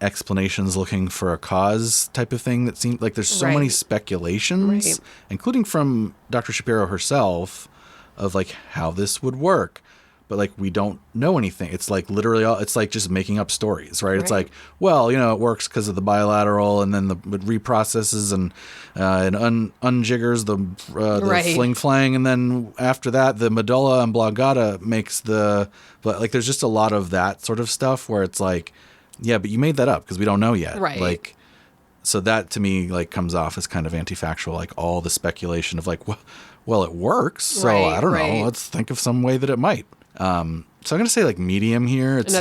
explanations looking for a cause type of thing that seems like there's so many speculations, including from Dr. Shapiro herself, of like how this would work. But like we don't know anything. It's like literally it's like just making up stories, right? It's like, well, it works because of the bilateral, and then it reprocesses and unjiggers the fling flang, and then after that the medulla oblongata makes but like there's just a lot of that sort of stuff where it's like, yeah, but you made that up because we don't know yet, right? Like, so that to me like comes off as kind of anti-factual, like all the speculation of like, well, it works, so I don't know. Let's think of some way that it might. So I'm going to say like medium here. It's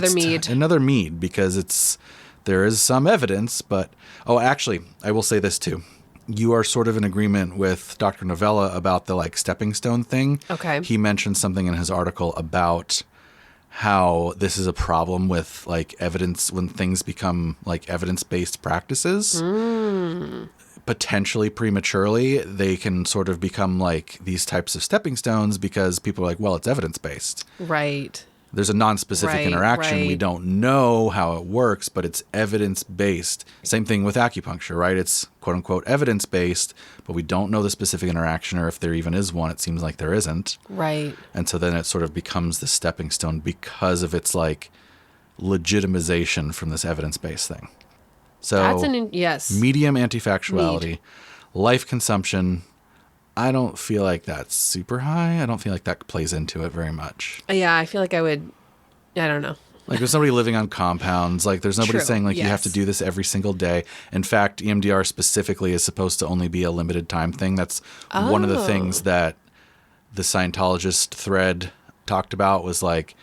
another mead because there is some evidence, but actually I will say this too. You are sort of in agreement with Dr. Novella about the like stepping stone thing. Okay. He mentioned something in his article about how this is a problem with like evidence when things become like evidence-based practices. Potentially prematurely, they can sort of become like these types of stepping stones because people are like, well, it's evidence-based. Right. There's a non-specific interaction. We don't know how it works, but it's evidence-based. Same thing with acupuncture, right? It's quote-unquote evidence-based, but we don't know the specific interaction, or if there even is one. It seems like there isn't. Right. And so then it sort of becomes the stepping stone because of its like legitimization from this evidence-based thing. So that's medium anti-factuality, life consumption. I don't feel like that's super high. I don't feel like that plays into it very much. Yeah, I feel like I would. I don't know. Like there's somebody living on compounds. Like there's nobody saying like you have to do this every single day. In fact, EMDR specifically is supposed to only be a limited time thing. That's one of the things that the Scientologist thread talked about was like,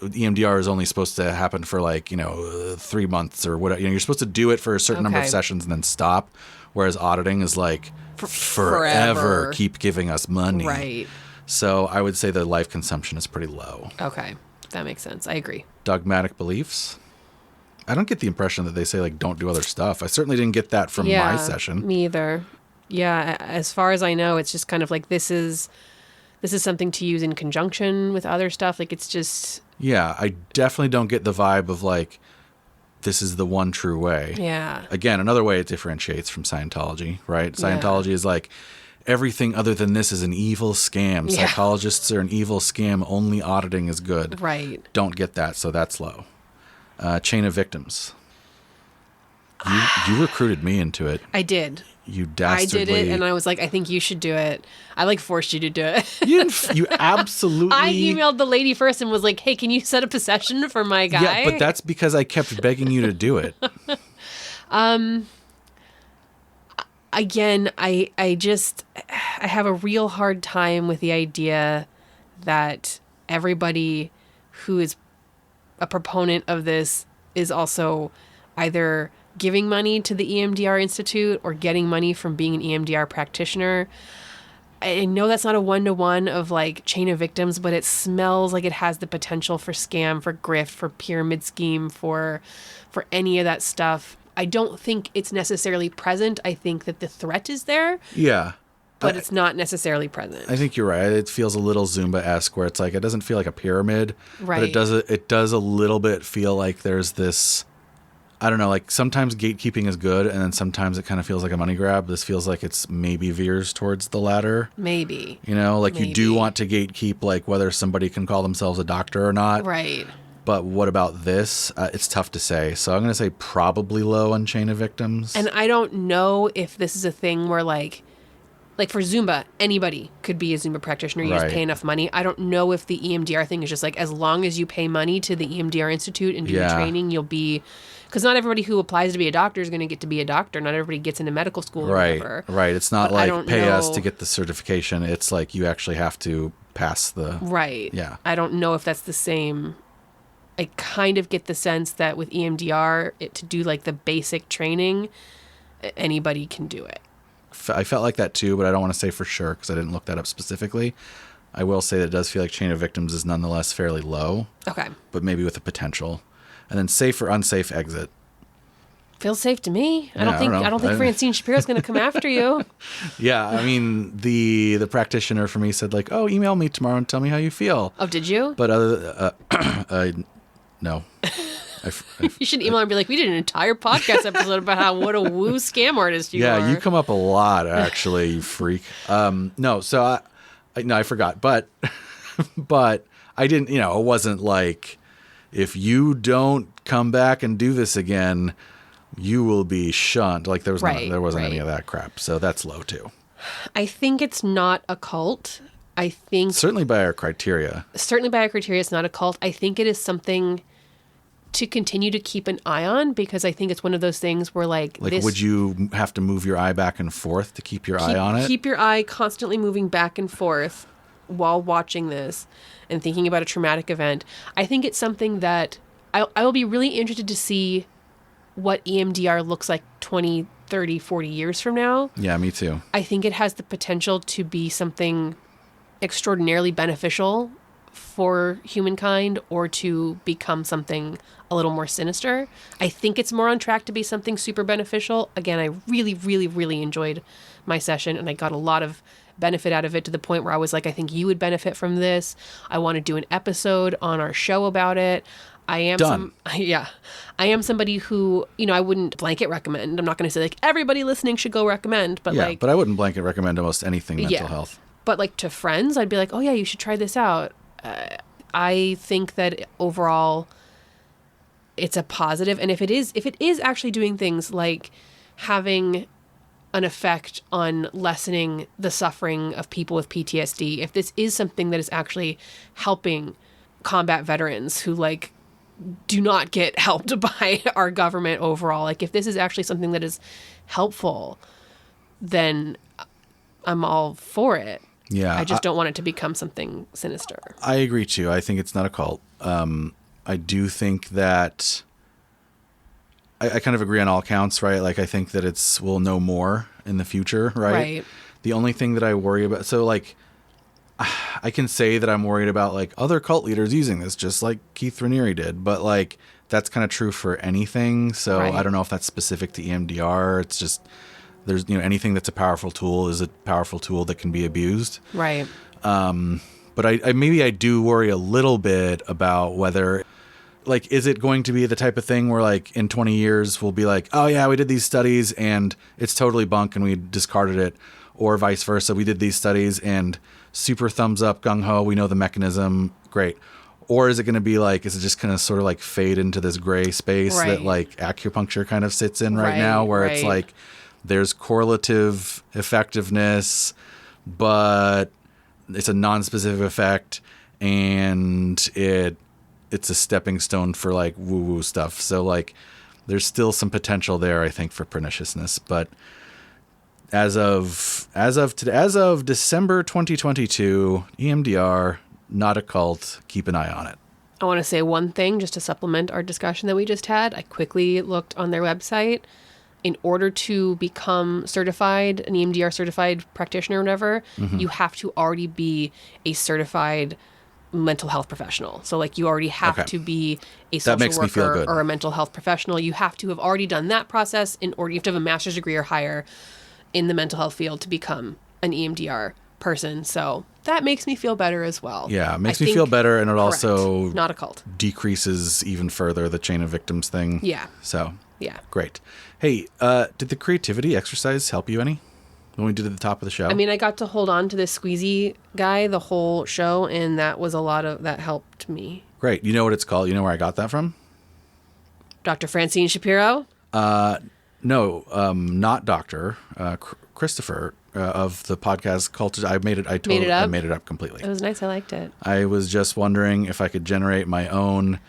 EMDR is only supposed to happen for like, 3 months or whatever. You're supposed to do it for a certain number of sessions and then stop. Whereas auditing is like forever keep giving us money. Right. So I would say the life consumption is pretty low. Okay. That makes sense. I agree. Dogmatic beliefs. I don't get the impression that they say like, don't do other stuff. I certainly didn't get that from my session. Me either. Yeah. As far as I know, it's just kind of like, this is something to use in conjunction with other stuff. Like it's just... Yeah, I definitely don't get the vibe of like, this is the one true way. Yeah. Again, another way it differentiates from Scientology, right? Scientology is like, everything other than this is an evil scam. Yeah. Psychologists are an evil scam. Only auditing is good. Right. Don't get that, so that's low. Chain of victims. You recruited me into it. I did. You dastardly. I did it, and I was like, I think you should do it. I like forced you to do it. You absolutely. I emailed the lady first and was like, hey, can you set up a session for my guy? Yeah, but that's because I kept begging you to do it. Again, I have a real hard time with the idea that everybody who is a proponent of this is also either giving money to the EMDR Institute or getting money from being an EMDR practitioner. I know that's not a one-to-one of like chain of victims, but it smells like it has the potential for scam, for grift, for pyramid scheme, for any of that stuff. I don't think it's necessarily present. I think that the threat is there. Yeah. But it's not necessarily present. I think you're right. It feels a little Zumba-esque where it's like, it doesn't feel like a pyramid. Right. But it does a little bit feel like there's this I don't know, like sometimes gatekeeping is good and then sometimes it kind of feels like a money grab. This feels like it's maybe veers towards the latter. Maybe. You know, like Maybe. you do want to gatekeep like whether somebody can call themselves a doctor or not. Right. But what about this? It's tough to say. So I'm going to say probably low on chain of victims. And I don't know if this is a thing where like for Zumba, anybody could be a Zumba practitioner. You just pay enough money. I don't know if the EMDR thing is just like, as long as you pay money to the EMDR Institute and do the training, you'll be, because not everybody who applies to be a doctor is going to get to be a doctor. Not everybody gets into medical school or whatever. Right. It's not like pay us to get the certification. It's like you actually have to pass the... Right. Yeah. I don't know if that's the same. I kind of get the sense that with EMDR, to do like the basic training, anybody can do it. I felt like that too, but I don't want to say for sure because I didn't look that up specifically. I will say that it does feel like chain of victims is nonetheless fairly low. Okay. But maybe with a potential. And then safe or unsafe exit. Feels safe to me. Yeah, I don't think Francine Shapiro's going to come after you. Yeah, I mean, the practitioner for me said like, "Oh, email me tomorrow and tell me how you feel." Oh, did you? But no. You should email and be like, we did an entire podcast episode about what a woo scam artist you are. Yeah, you come up a lot, actually, you freak. No, so I forgot. But I didn't, it wasn't like, if you don't come back and do this again, you will be shunned. Like there wasn't any of that crap. So that's low too. I think it's not a cult. I think certainly by our criteria, it's not a cult. I think it is something to continue to keep an eye on, because I think it's one of those things where would you have to move your eye back and forth to keep your eye on it? Keep your eye constantly moving back and forth while watching this and thinking about a traumatic event. I think it's something that I will be really interested to see what EMDR looks like 20, 30, 40 years from now. Yeah, me too. I think it has the potential to be something extraordinarily beneficial for humankind, or to become something a little more sinister. I think it's more on track to be something super beneficial. Again, I really, really, really enjoyed my session, and I got a lot of benefit out of it, to the point where I was like, I think you would benefit from this. I want to do an episode on our show about it. I am somebody who, I wouldn't blanket recommend. I'm not going to say like everybody listening should go recommend, but but I wouldn't blanket recommend almost anything mental health. But like to friends, I'd be like, oh yeah, you should try this out. I think that overall it's a positive. And if it is actually doing things like having an effect on lessening the suffering of people with PTSD, if this is something that is actually helping combat veterans who do not get helped by our government overall, if this is actually something that is helpful, then I'm all for it. Yeah. I just don't want it to become something sinister. I agree too. I think it's not a cult. I do think that I kind of agree on all counts, right? I think that we'll know more in the future, right? Right. The only thing that I worry about, so I can say that I'm worried about other cult leaders using this, just like Keith Raniere did, but that's kind of true for anything. So right. I don't know if that's specific to EMDR. It's just, there's, anything that's a powerful tool is a powerful tool that can be abused. Right. But I do worry a little bit about whether, is it going to be the type of thing where in 20 years we'll be like, oh yeah, we did these studies and it's totally bunk and we discarded it, or vice versa. We did these studies and super thumbs up, gung ho, we know the mechanism, great. Or is it going to be is it just going to sort of fade into this gray space that acupuncture kind of sits in right now, where it's there's correlative effectiveness, but it's a non-specific effect, and it's a stepping stone for woo-woo stuff. So there's still some potential there, I think, for perniciousness. But as of December 2022, EMDR, not a cult. Keep an eye on it. I want to say one thing just to supplement our discussion that we just had. I quickly looked on their website. In order to become certified, an EMDR certified practitioner or whatever, you have to already be a certified mental health professional. So you already have to be a social worker or a mental health professional. You have to have already done that process you have to have a master's degree or higher in the mental health field to become an EMDR person. So that makes me feel better as well. Yeah, it makes me feel better, and it also not a cult. Decreases even further the chain of victims thing. Yeah. So Yeah. Great. Hey, did the creativity exercise help you any when we did at the top of the show? I mean, I got to hold on to this squeezy guy the whole show, and that was that helped me. Great. You know what it's called? You know where I got that from? Dr. Francine Shapiro? No, not Doctor. Christopher of the podcast Cultist. I made it up completely. It was nice. I liked it. I was just wondering if I could generate my own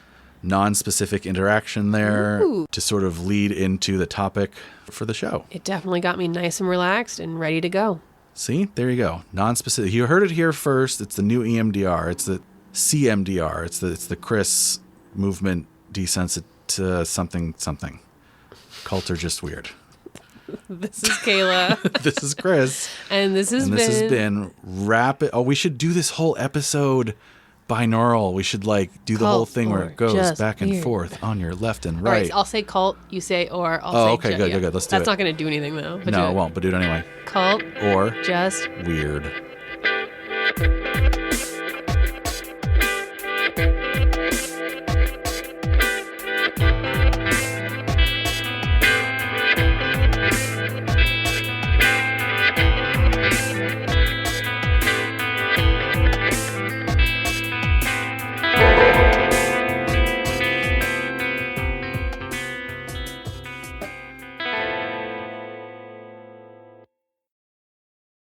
non-specific interaction there to sort of lead into the topic for the show. It definitely got me nice and relaxed and ready to go. See, there you go. Non-specific. You heard it here first. It's the new EMDR. It's the CMDR. It's the Chris movement desensit something. Cult are just weird. This is Kayla. This is Chris. And this has been Rapid. Oh, we should do this whole episode binaural. We should do the whole thing where it goes back and forth on your left and right. All right, I'll say cult, you say or. I'll say okay, good. Let's do it. That's not going to do anything though. No, it won't, but do it anyway. Cult or just weird.